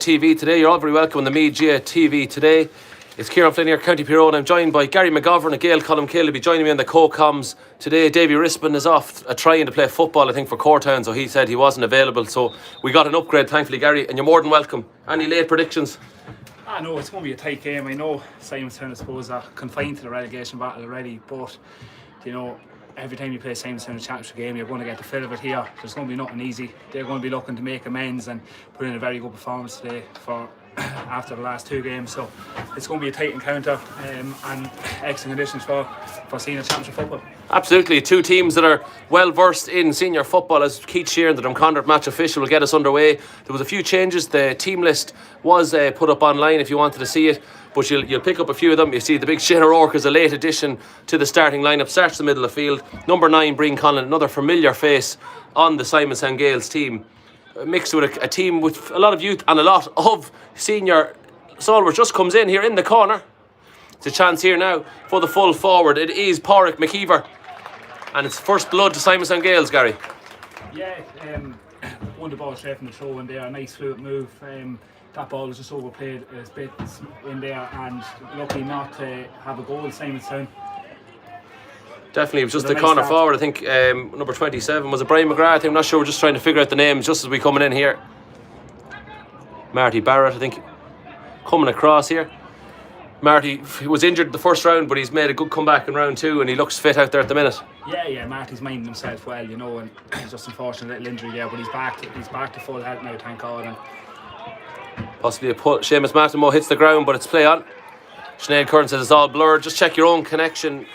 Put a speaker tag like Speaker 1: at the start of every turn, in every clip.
Speaker 1: TV today. You're all very welcome on the Meath TV today. It's Kieran Flynn here, County Piro, and I'm joined by Gary McGovern at Gail Colmcille. He'll be joining me on the co-coms today. Davy Rispin is off trying to play football, I think, for Cortown, so he said he wasn't available. So we got an upgrade, thankfully, Gary, and you're more than welcome. Any late predictions?
Speaker 2: I know it's going to be a tight game. I know Simonstown, I suppose, are confined to the relegation battle already, but you know, every time you play Simonstown in a championship game, you're going to get the feel of it here. There's going to be nothing easy. They're going to be looking to make amends and put in a very good performance today for after the last two games. So it's going to be a tight encounter and excellent conditions for senior championship football.
Speaker 1: Absolutely. Two teams that are well versed in senior football. As Keith Sheeran, the Drumcondra match official, will get us underway. There was a few changes. The team list was put up online if you wanted to see it, but you'll pick up a few of them. You see the big Shane O'Rourke is a late addition to the starting lineup. Starts the middle of the field. Number 9, Breen Conlon, another familiar face on the Simonstown Gael's team, mixed with a team with a lot of youth and a lot of senior. Solver just comes in here in the corner. It's a chance here now for the full forward. It is Pádraig McKeever, and it's first blood to Simonstown Gaels, Gary.
Speaker 2: Yeah, won the ball straight from the throw in there. A nice fluid move. That ball was just overplayed a bit in there, and lucky not to have a goal. Simonstown.
Speaker 1: Definitely, it was just the corner forward. I think number 27 was it Brian McGrath. I think, I'm not sure. We're just trying to figure out the names just as we coming in here. Marty Barrett, I think, coming across here. Marty was injured the first round, but he's made a good comeback in round 2, and he looks fit out there at the minute.
Speaker 2: Yeah, Marty's minding himself well, you know, and just unfortunate little injury there, but he's back to full health now, thank God. And
Speaker 1: possibly a pull. Seamus Mattimo hits the ground, but it's play on. Sinead Curran says it's all blurred. Just check your own connection.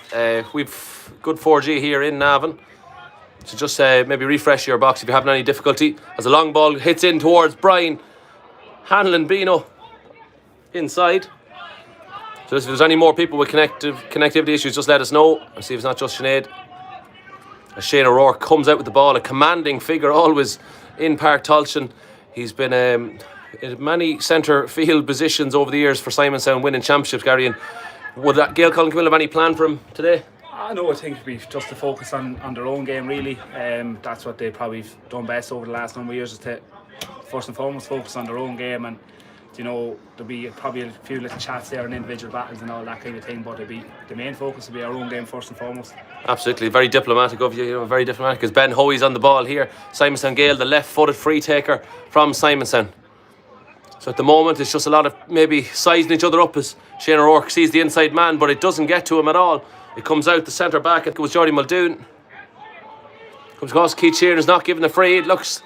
Speaker 1: We've good 4G here in Navan, so just maybe refresh your box if you're having any difficulty. As a long ball hits in towards Brian Hanlon Bino inside. So if there's any more people with connectivity issues, just let us know and see if it's not just Sinead. As Shane O'Rourke comes out with the ball, a commanding figure always in Park Tolchin. He's been in many centre field positions over the years for Simonstown, winning championships, Gary. And would Gail Colmcille have any plan for him today?
Speaker 2: No, I think it'd be just to focus on their own game, really. That's what they've probably done best over the last number of years, is to first and foremost focus on their own game. And you know, there'll be probably a few little chats there and individual battles and all that kind of thing, but the main focus will be our own game first and foremost. Absolutely,
Speaker 1: very diplomatic of you, very diplomatic, because Ben Hoey's on the ball here. Simonstown Gael, the left-footed free taker from Simonstown. So at the moment it's just a lot of maybe sizing each other up as Shane O'Rourke sees the inside man, but it doesn't get to him at all. It comes out the centre back. It goes Jordy Muldoon. Comes across. Keith Sheeran is not given a free. It looks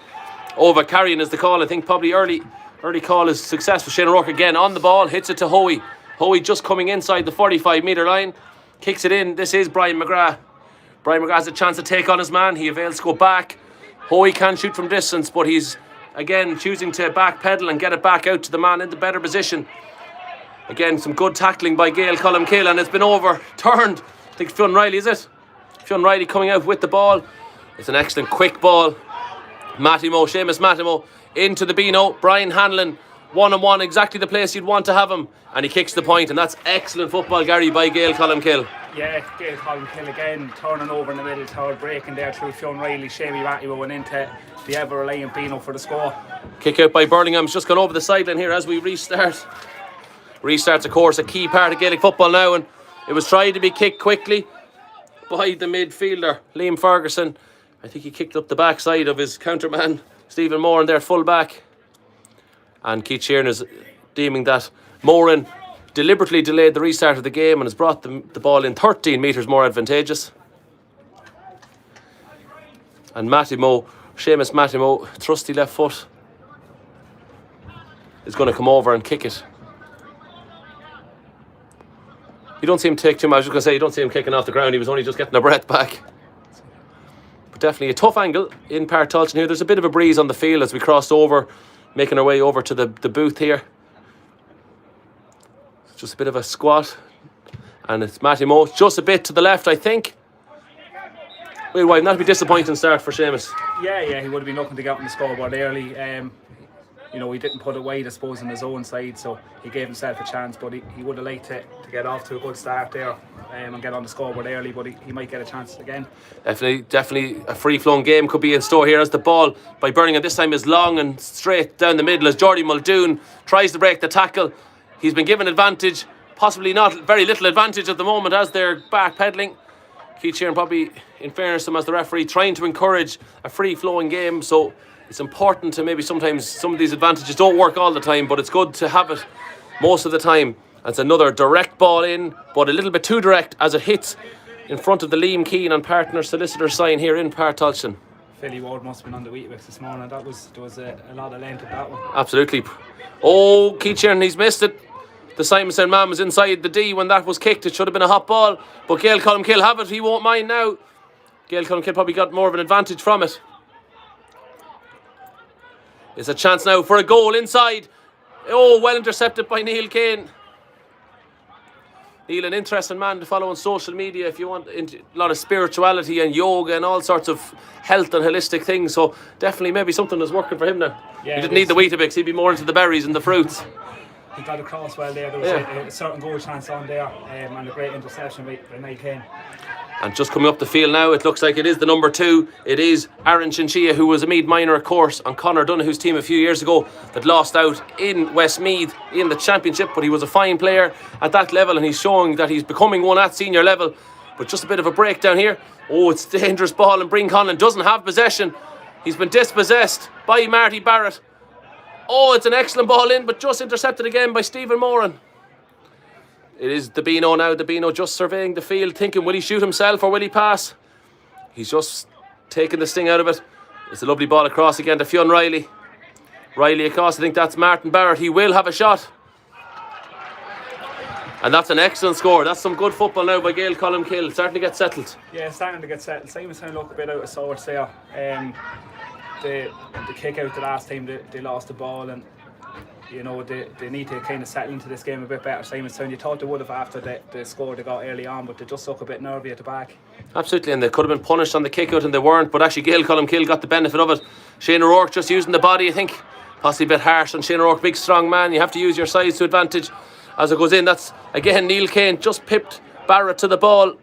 Speaker 1: over carrying is the call. I think probably early call is successful. Shane O'Rourke again on the ball, hits it to Hoey. Hoey just coming inside the 45-metre line, kicks it in. This is Brian McGrath. Brian McGrath has a chance to take on his man. He avails to go back. Hoey can shoot from distance, but he's again choosing to backpedal and get it back out to the man in the better position. Again, some good tackling by Gail Colmcille, and it's been overturned. I think Fionn Riley, is it? Fionn Riley coming out with the ball. It's an excellent quick ball. Seamus Mattimo into the Beano. Brian Hanlon, 1-on-1, exactly the place you'd want to have him, and he kicks the point, and that's excellent football, Gary, by Gail Colmcille.
Speaker 2: Yeah, Gail Colmcille again turning over in the middle, third breaking there through Fionn Riley. Seamus Mattimo went into the ever-reliant Beano for the score.
Speaker 1: Kick out by Birmingham's just gone over the sideline here as we restart. Restarts, of course, a key part of Gaelic football now, and it was tried to be kicked quickly by the midfielder, Liam Ferguson. I think he kicked up the backside of his counterman, Stephen Moran, their full back. And Keith Sheeran is deeming that Moran deliberately delayed the restart of the game and has brought the ball in 13 metres more advantageous. And Seamus Mattimo, trusty left foot, is going to come over and kick it. You don't see him take too much. I was just going to say, you don't see him kicking off the ground. He was only just getting a breath back. But definitely a tough angle in Park Tolchin here. There's a bit of a breeze on the field as we crossed over, making our way over to the booth here. It's just a bit of a squat. And it's Mattimo just a bit to the left, I think. Well, why not be disappointing start for Seamus?
Speaker 2: Yeah, he would have been looking to get on the scoreboard early. you know, he didn't put it wide, I suppose, on his own side, so he gave himself a chance, but he would have liked to get off to a good start there and get on the scoreboard early, but he might get a chance again.
Speaker 1: Definitely a free-flowing game could be in store here as the ball by Birmingham this time is long and straight down the middle as Jordy Muldoon tries to break the tackle. He's been given advantage, possibly not very little advantage at the moment as they're backpedaling. Keith Sheeran probably, in fairness to him as the referee, trying to encourage a free-flowing game, so it's important to maybe sometimes some of these advantages don't work all the time, but it's good to have it most of the time. It's another direct ball in, but a little bit too direct as it hits in front of the Liam Keane and partner solicitor sign here in Partolchin.
Speaker 2: Philly Ward must have been on the Weetabix this morning. There was a lot of length of that one.
Speaker 1: Absolutely. Oh, Keith Sheeran, he's missed it. The Simonstown man was inside the D when that was kicked. It should have been a hot ball, but Gail Colmcille have it. He won't mind now. Gail Colmcille probably got more of an advantage from it. It's a chance now for a goal inside. Oh, well intercepted by Neil Kane. Neil, an interesting man to follow on social media if you want a lot of spirituality and yoga and all sorts of health and holistic things. So definitely maybe something that's working for him now.
Speaker 2: Yeah,
Speaker 1: he didn't need the Weetabix, he'd be more into the berries and the fruits.
Speaker 2: He got across well there. There was a certain goal chance on there and a great interception by Neil Kane.
Speaker 1: And just coming up the field now, it looks like it is the number 2. It is Aaron Chinchilla, who was a Meath minor, of course, on Conor Donohue's team a few years ago that lost out in Westmeath in the championship, but he was a fine player at that level and he's showing that he's becoming one at senior level. But just a bit of a breakdown here. Oh, it's a dangerous ball and Breen Conlon doesn't have possession. He's been dispossessed by Marty Barrett. Oh, it's an excellent ball in, but just intercepted again by Stephen Moran. It is the Beano now. The Beano just surveying the field, thinking, will he shoot himself or will he pass? He's just taking the sting out of it. It's a lovely ball across again to Fionn Riley. Riley across, I think that's Martin Barrett. He will have a shot. And that's an excellent score. That's some good football now by Gail Colmcille. Starting to get settled.
Speaker 2: Yeah, starting to get settled. Simonstown look a bit out of sorts there. The kick out the last time they lost the ball, and you know they need to kind of settle into this game a bit better. Simonstown, you thought they would have after the score they got early on, but they just look a bit nervy at the back.
Speaker 1: Absolutely, and they could have been punished on the kick out and they weren't, but actually Gail Colmcille got the benefit of it. Shane O'Rourke just using the body, I think, possibly a bit harsh on Shane O'Rourke, big strong man. You have to use your size to advantage as it goes in. That's again Neil Kane just pipped Barrett to the ball.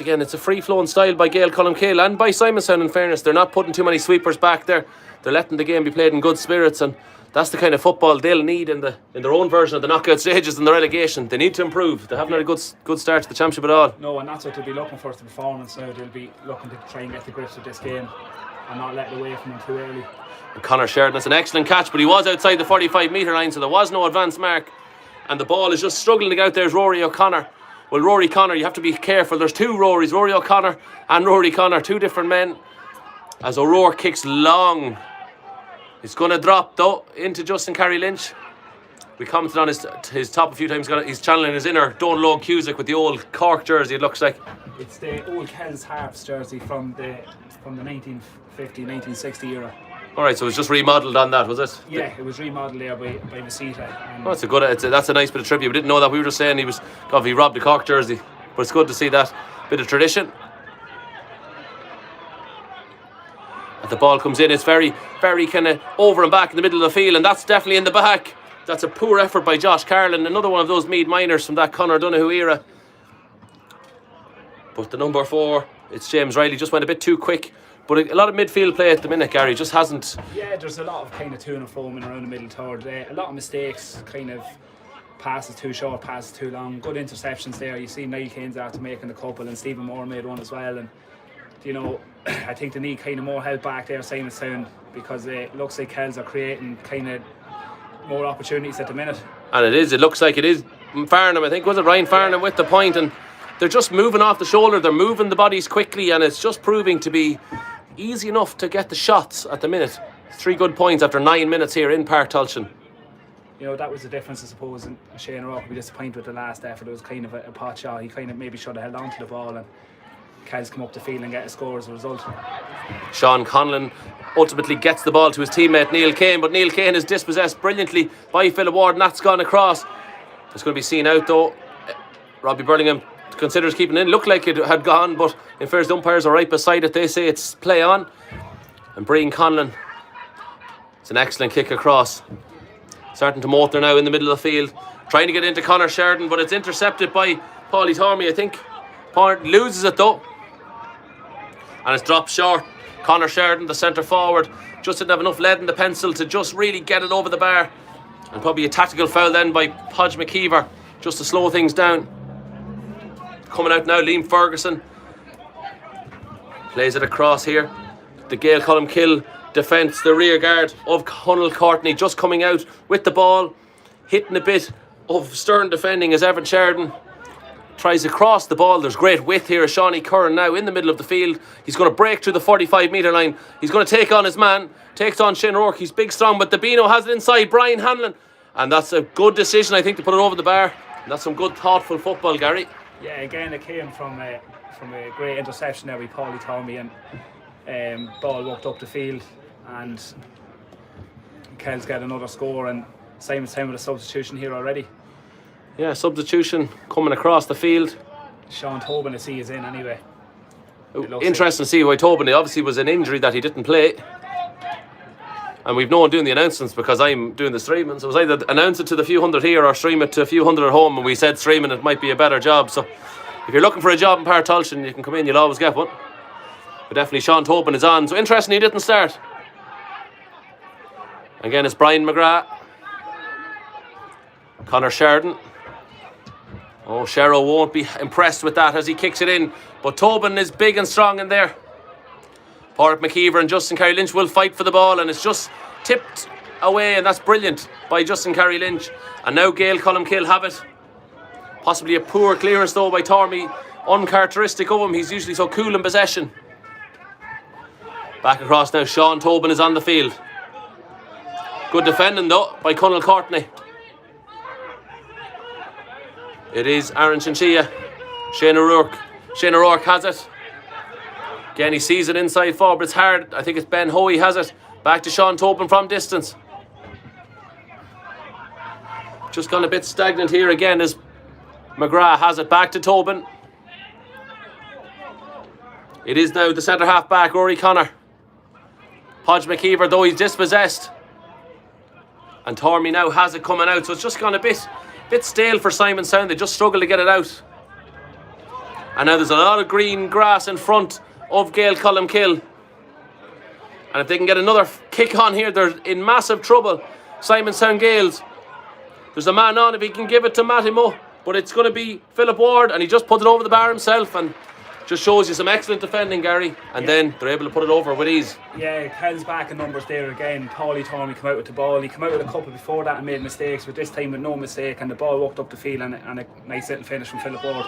Speaker 1: It's a free-flowing style by Gail Colmcille and by Simonstown, in fairness. They're not putting too many sweepers back there. They're letting the game be played in good spirits, and that's the kind of football they'll need in their own version of the knockout stages and the relegation. They need to improve. They haven't had a good start to the championship at all.
Speaker 2: No, and that's what they'll be looking for, the performance now. They'll be looking to try and get the grips of this game and not let it away from them too early.
Speaker 1: And Conor Sheridan, that's an excellent catch, but he was outside the 45-metre line, so there was no advance mark. And the ball is just struggling to get out there is Rory O'Connor. Well, Rory Connor, you have to be careful. There's two Rorys, Rory O'Connor and Rory Connor, two different men. As O'Rourke kicks long. It's going to drop, though, into Justin Carey Lynch. We commented on his top a few times. He's channeling his inner Don Lowe Cusick with the old Cork jersey, it looks like.
Speaker 2: It's the old Kells Harps jersey from the 1950, 1960 era.
Speaker 1: Alright, so it was just remodelled on that, was it?
Speaker 2: Yeah, it was remodelled there by Masita.
Speaker 1: Oh, that's a nice bit of tribute. We didn't know that. We were just saying he robbed the Cork jersey. But it's good to see that bit of tradition. As the ball comes in, it's very, very kind of over and back in the middle of the field, and that's definitely in the back. That's a poor effort by Josh Carlin, another one of those Meath minors from that Conor Donohue era. But the number 4, it's James Riley, just went a bit too quick. But a lot of midfield play at the minute, Gary, just hasn't...
Speaker 2: Yeah, there's a lot of kind of to and fro in around the middle third. A lot of mistakes, kind of passes too short, passes too long. Good interceptions there. You see Niall Kane's after making a couple, and Stephen Moore made one as well. And, you know, I think they need kind of more help back there, Simonstown, because it looks like Kells are creating kind of more opportunities at the minute.
Speaker 1: And it looks like it is Farnham, I think. Was it Ryan Farnham with the point? And they're just moving off the shoulder. They're moving the bodies quickly, and it's just proving to be easy enough to get the shots at the minute. 3 good points after 9 minutes here in Partolchin.
Speaker 2: You know, that was the difference, I suppose, and Shane O'Rourke will be disappointed with the last effort. It was kind of a pot shot. He kind of maybe should have held on to the ball, and Kells come up the field and get a score as a result.
Speaker 1: Sean Conlon ultimately gets the ball to his teammate Neil Kane, but Neil Kane is dispossessed brilliantly by Philip Ward, and that's gone across. It's going to be seen out, though. Robbie Burlingham considers keeping it in. Looked like it had gone, but in fairness, the umpires are right beside it. They say it's play on. And Breen Conlon It's an excellent kick across. Starting to motor now in the middle of the field. Trying to get into Conor Sheridan, but it's intercepted by Paulie Tormey, I think. Paulie loses it though. And it's dropped short. Conor Sheridan, the centre forward, just didn't have enough lead in the pencil to just really get it over the bar. And probably a tactical foul then by Podge McKeever, just to slow things down. Coming out now, Liam Ferguson. Plays it across here. The Gail Colmcille defence, the rear guard of Hunnell Courtney just coming out with the ball. Hitting a bit of stern defending as Evan Sheridan tries to cross the ball. There's great width here. Shawnee Curran now in the middle of the field. He's going to break through the 45-metre line. He's going to take on his man. Takes on Shane O'Rourke. He's big, strong, but Dabino has it inside. Brian Hanlon. And that's a good decision, I think, to put it over the bar. And that's some good, thoughtful football, Gary.
Speaker 2: Yeah, again, it came from a great interception there with Paulie Tormey, and ball walked up the field, and Kells got another score, and Simonstown with a substitution here already.
Speaker 1: Yeah, substitution coming across the field.
Speaker 2: Sean Tobin, I see, is in anyway.
Speaker 1: Interesting to see why Tobin, obviously was an injury that he didn't play. And we've no one doing the announcements because I'm doing the streaming. So it was either announce it to the few hundred here or stream it to a few hundred at home. And we said streaming it might be a better job. So if you're looking for a job in Partulshan, you can come in, you'll always get one. But definitely Sean Tobin is on. So interesting he didn't start. Again, it's Brian McGrath. Conor Sheridan. Oh, Sherrow won't be impressed with that as he kicks it in. But Tobin is big and strong in there. Pádraig McKeever and Justin Carey Lynch will fight for the ball, and it's just tipped away, and that's brilliant by Justin Carey Lynch. And now Gail Colmcille have it. Possibly a poor clearance though by Tormey. Uncharacteristic of him, he's usually so cool in possession. Back across now, Sean Tobin is on the field. Good defending though by Hunnell Courtney. It is Aaron Chinchilla. Shane O'Rourke. Shane O'Rourke has it. Again, he sees it inside forward, but it's hard. I think it's Ben Hoey has it. Back to Sean Tobin from distance. Just gone a bit stagnant here again as McGrath has it back to Tobin. It is now the centre half back, Rory Connor. Podge McKeever, though he's dispossessed. And Tormey now has it coming out, so it's just gone a bit stale for Simonstown. They just struggle to get it out. And now there's a lot of green grass in front of Gail Colmcille. And if they can get another kick on here, they're in massive trouble. Simonstown Gaels. There's a man on if he can give it to Mattimo, but it's going to be Philip Ward, and he just put it over the bar himself, and just shows you some excellent defending, Gary. And then they're able to put it over with ease. Yeah,
Speaker 2: Kel's back in numbers there again. Paulie Tormey come out with the ball. He came out with a couple before that and made mistakes, but this time with no mistake, and the ball walked up the field, and a nice little finish from Philip Ward.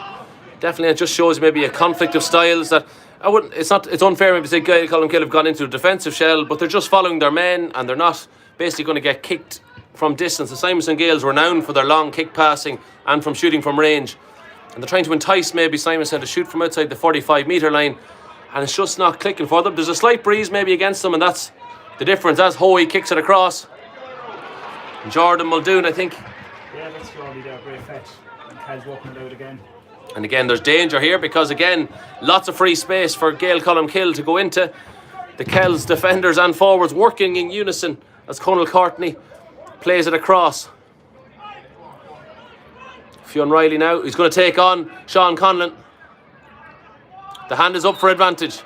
Speaker 1: Definitely, it just shows maybe a conflict of styles that it's unfair maybe to say Gail Colmcille have gone into a defensive shell, but they're just following their men, and they're not basically going to get kicked from distance. The Simonstown Gaels were renowned for their long kick passing and from shooting from range, and they're trying to entice maybe Simonstown to shoot from outside the 45-metre line, and it's just not clicking for them. There's a slight breeze maybe against them, and that's the difference as Hoey kicks it across. And Jordan Muldoon, I think.
Speaker 2: Yeah, that's Jordan there, great fetch. And Kel's walking it out again.
Speaker 1: And again, there's danger here because, again, lots of free space for Gail Colmcille to go into. The Kells defenders and forwards working in unison as Hunnell Courtney plays it across. Fionn Riley now. He's going to take on Sean Conlon. The hand is up for advantage.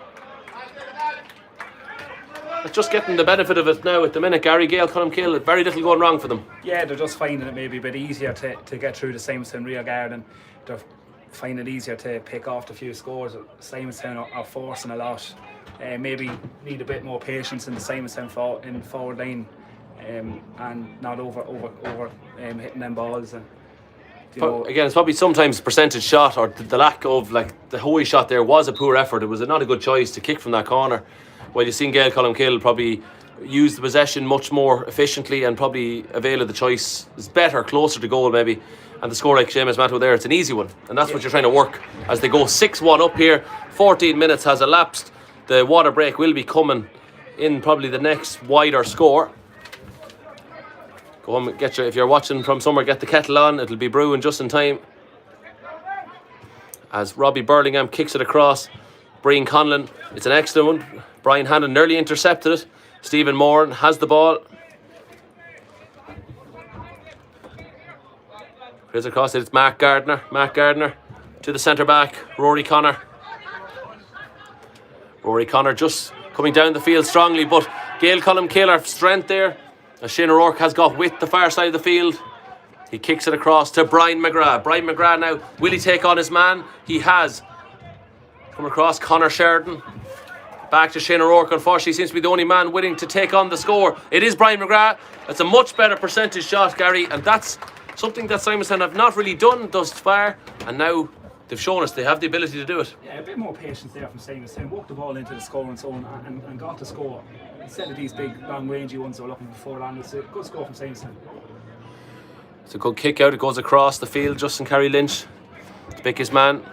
Speaker 1: It's just getting the benefit of it now at the minute, Gary. Gail Colmcille, very little going wrong for them.
Speaker 2: Yeah, they're just finding it maybe a bit easier to get through the Simonstown rear guard, and they're finding it easier to pick off the few scores. Simonstown are forcing a lot. Maybe need a bit more patience in the Simonstown in forward line, and not over hitting them balls. And
Speaker 1: again, it's probably sometimes percentage shot or the lack of, like, the Hoey shot there was a poor effort. It was not a good choice to kick from that corner. Well, you've seen Gail Colmcille probably use the possession much more efficiently and probably avail of the choice. It's better, closer to goal maybe. And the score, like Seamus Matto there, it's an easy one. And that's what you're trying to work as they go 6-1 up here. 14 minutes has elapsed. The water break will be coming in probably the next wider score. Go on, if you're watching from somewhere, get the kettle on. It'll be brewing just in time. As Robbie Burlingham kicks it across. Brian Conlon, it's an excellent one. Brian Hannon nearly intercepted it. Stephen Moran has the ball. Plays across it. It's Mark Gardner. Mark Gardner to the centre back. Rory Connor. Rory Connor just coming down the field strongly, but Gail Colmcille are strength there. As Shane O'Rourke has got width the far side of the field. He kicks it across to Brian McGrath. Brian McGrath now, will he take on his man? He has. Come across Connor Sheridan. Back to Shane O'Rourke. Unfortunately, seems to be the only man willing to take on the score. It is Brian McGrath. That's a much better percentage shot, Gary, and that's something that Simonstown have not really done thus far, and now they've shown us they have the ability to do it.
Speaker 2: Yeah, a bit more patience there from Simonstown. Walked the ball into the scoring zone and got the score. Instead of these big, long rangey ones they were looking for long, it's a good score from Simonstown.
Speaker 1: It's a good kick out. It goes across the field. Justin Carey Lynch to pick his man.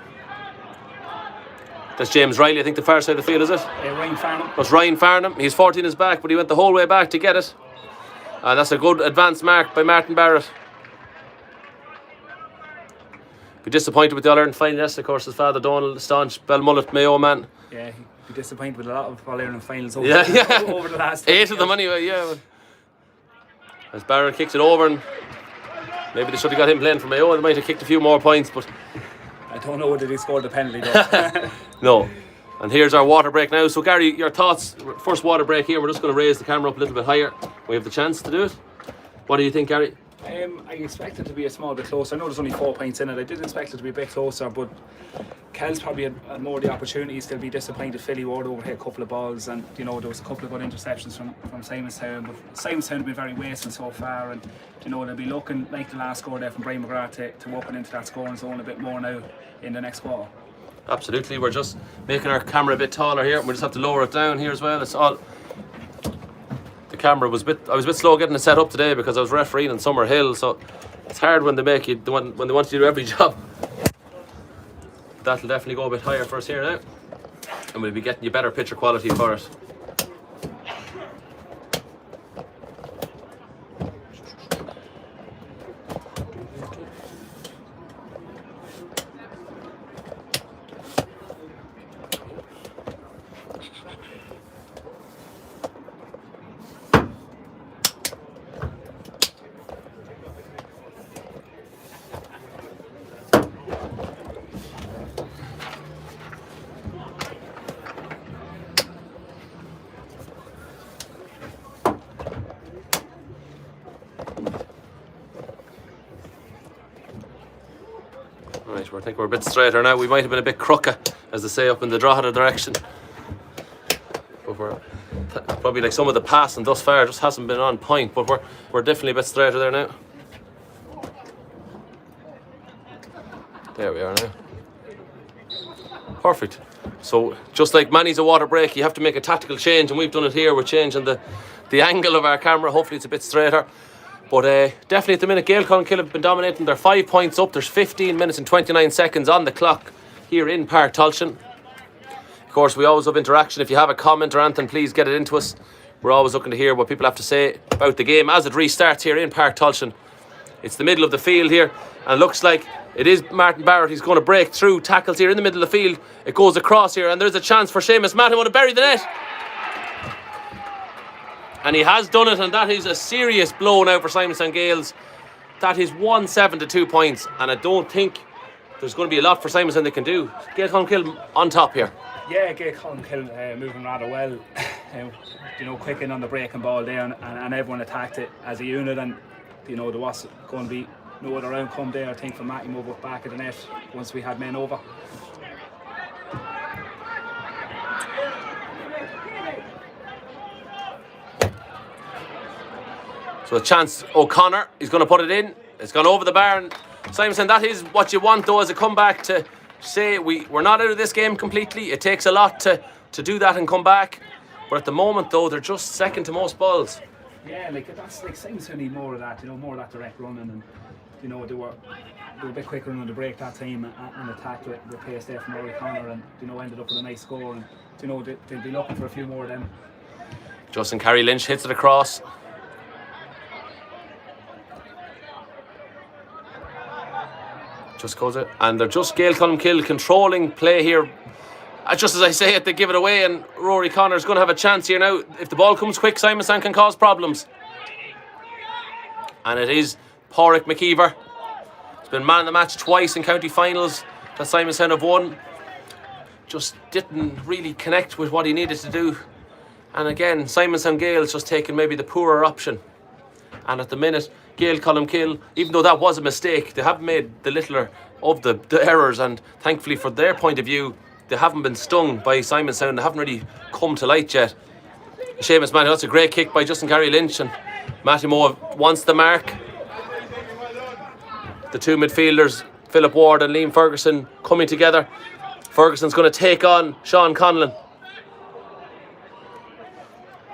Speaker 1: That's James Riley, I think, the far side of the field, is it?
Speaker 2: Ryan Farnham.
Speaker 1: That's Ryan Farnham. He's 14 his back, but he went the whole way back to get it. And that's a good advance mark by Martin Barrett. Be disappointed with the All-Ireland final yesterday, of course, his father Donald, staunch Belmullet Mayo man.
Speaker 2: Yeah, he'd be disappointed with a lot of All-Ireland finals over, over the last
Speaker 1: 8 of them anyway, yeah. As Barrett kicks it over, and maybe they should have got him playing for Mayo. They might have kicked a few more points, but
Speaker 2: I don't know whether they scored the penalty though.
Speaker 1: No. And here's our water break now. So Gary, your thoughts, first water break here. We're just going to raise the camera up a little bit higher. We have the chance to do it. What do you think, Gary?
Speaker 2: I expect it to be a small bit closer. I know there's only 4 points in it. I did expect it to be a bit closer, but Kel's probably had more of the opportunities. They'll be disappointed. Philly Ward overhit a couple of balls, and you know there was a couple of good interceptions from Simonstown. But Simonstown have been very wasteful so far, and you know they'll be looking like the last score there from Brian McGrath to open into that scoring zone a bit more now in the next quarter.
Speaker 1: Absolutely. We're just making our camera a bit taller here. We just have to lower it down here as well. It's all. The camera was I was a bit slow getting it set up today because I was refereeing in Summerhill, so it's hard when they make you when they want you to do every job. That'll definitely go a bit higher for us here now, and we'll be getting you better picture quality for it. Right, I think we're a bit straighter now. We might have been a bit crooked, as they say, up in the Drogheda direction. But we're probably like some of the passing thus far just hasn't been on point, but we're definitely a bit straighter there now. There we are now. Perfect. So just like Manny's a water break, you have to make a tactical change, and we've done it here. We're changing the angle of our camera. Hopefully it's a bit straighter. But definitely at the minute, Gail Colmcille have been dominating. They're 5 points up. There's 15 minutes and 29 seconds on the clock here in Park Tolchin. Of course, we always have interaction. If you have a comment or anything, please get it into us. We're always looking to hear what people have to say about the game as it restarts here in Park Tolchin. It's the middle of the field here, and it looks like it is Martin Barrett. He's going to break through. Tackles here in the middle of the field. It goes across here, and there's a chance for Seamus Mattin to bury the net. And he has done it, and that is a serious blow now for Simonstown Gaels. That is 1-7 to 2 points, and I don't think there's going to be a lot for Simonstown they can do. Gail Colmcille on top here.
Speaker 2: Yeah, Gail Colmcille moving rather well. You know, quick in on the breaking ball there, and everyone attacked it as a unit, and you know there was going to be no other outcome there, I think, for Matty move up back at the net once we had men over.
Speaker 1: So a chance, O'Connor, he's going to put it in. It's gone over the bar, and Simonstown, that is what you want though as a comeback, to say we're not out of this game completely. It takes a lot to do that and come back. But at the moment though, they're just second to most balls.
Speaker 2: Yeah, like that's like Simonstown need more of that, you know, more of that direct running, and you know they were a bit quicker on the break that time and attacked with pace there from Rory Connor, and you know ended up with a nice score, and you know they'll be looking for a few more of them.
Speaker 1: Justin Carey Lynch hits it across. Just goes it, and they're just Gail Colmcille controlling play here. Just as I say it, they give it away, and Rory Connor's going to have a chance here now. If the ball comes quick, Simonstown can cause problems. And it is Pádraig McKeever. been man of the match twice in county finals that Simonstown have won. Just didn't really connect with what he needed to do. And again, Simonstown Gail's just taken maybe the poorer option. And at the minute, Gail Colmcille, even though that was a mistake, they haven't made the littler of the errors, and thankfully for their point of view, they haven't been stung by Simonstown. They haven't really come to light yet. Seamus Matty, that's a great kick by Justin Gary Lynch, and Matty Moore wants the mark. The two midfielders, Philip Ward and Liam Ferguson, coming together. Ferguson's going to take on Sean Conlon.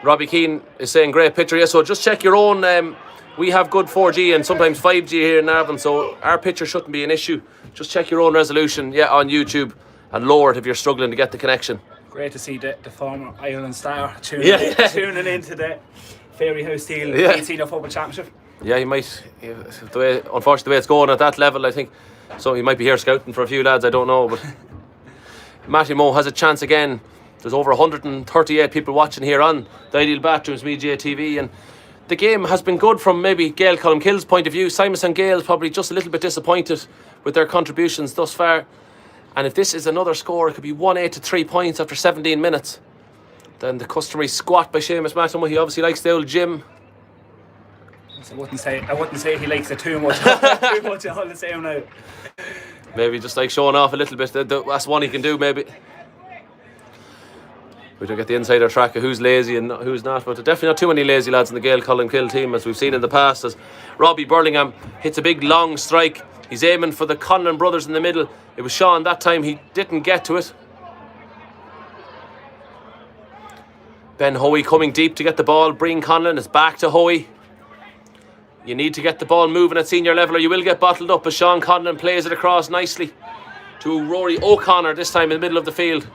Speaker 1: Robbie Keane is saying great picture. Yeah, so just check your own. We have good 4G and sometimes 5G here in Navan, so our picture shouldn't be an issue. Just check your own resolution, on YouTube, and lower it if you're struggling to get the connection.
Speaker 2: Great to see the former Ireland star tuning into the Fairy House Steel Senior Football Championship. Yeah, he might. Unfortunately, the way it's going at that level, I think so. He might be here scouting for a few lads. I don't know, but Matty Moore has a chance again. There's over 138 people watching here on the Ideal Bathrooms Media TV, and the game has been good from maybe Gail Colmcille's point of view. Simonstown Gael probably just a little bit disappointed with their contributions thus far. And if this is another score, it could be 1-8 to 3 points after 17 minutes. Then the customary squat by Seamus Matton. He obviously likes the old gym. I wouldn't say he likes it too much. Too much all the same now.
Speaker 1: Maybe just like showing off a little bit. That's one he can do maybe. We don't get the insider track of who's lazy and who's not, but definitely not too many lazy lads in the Gail Colmcille team, as we've seen in the past, as Robbie Burlingham hits a big long strike. He's aiming for the Conlon brothers in the middle. It was Sean that time, he didn't get to it. Ben Hoey coming deep to get the ball. Breen Conlon is back to Hoey. You need to get the ball moving at senior level or you will get bottled up, as Sean Conlon plays it across nicely to Rory O'Connor, this time in the middle of the field.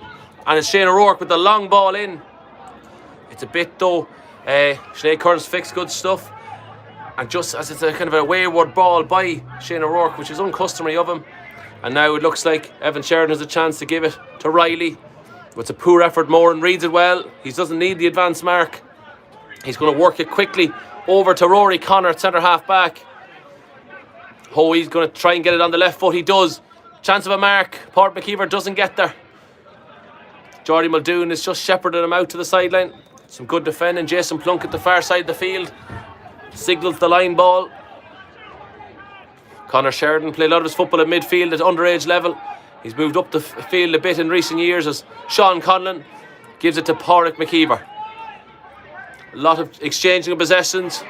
Speaker 1: And it's Shane O'Rourke with the long ball in. It's a bit though. Sinead Kearns fixed good stuff. And just as it's a kind of a wayward ball by Shane O'Rourke, which is uncustomary of him. And now it looks like Evan Sheridan has a chance to give it to Riley. It's a poor effort. Moran reads it well. He doesn't need the advance mark. He's going to work it quickly over to Rory Connor at centre half back. Hoey's going to try and get it on the left foot. He does. Chance of a mark. Port McKeever doesn't get there. Jordy Muldoon is just shepherding him out to the sideline. Some good defending. Jason Plunk at the far side of the field signals the line ball. Conor Sheridan played a lot of his football at midfield at underage level. He's moved up the field a bit in recent years as Sean Conlon gives it to Pádraig McKeever. A lot of exchanging of possessions.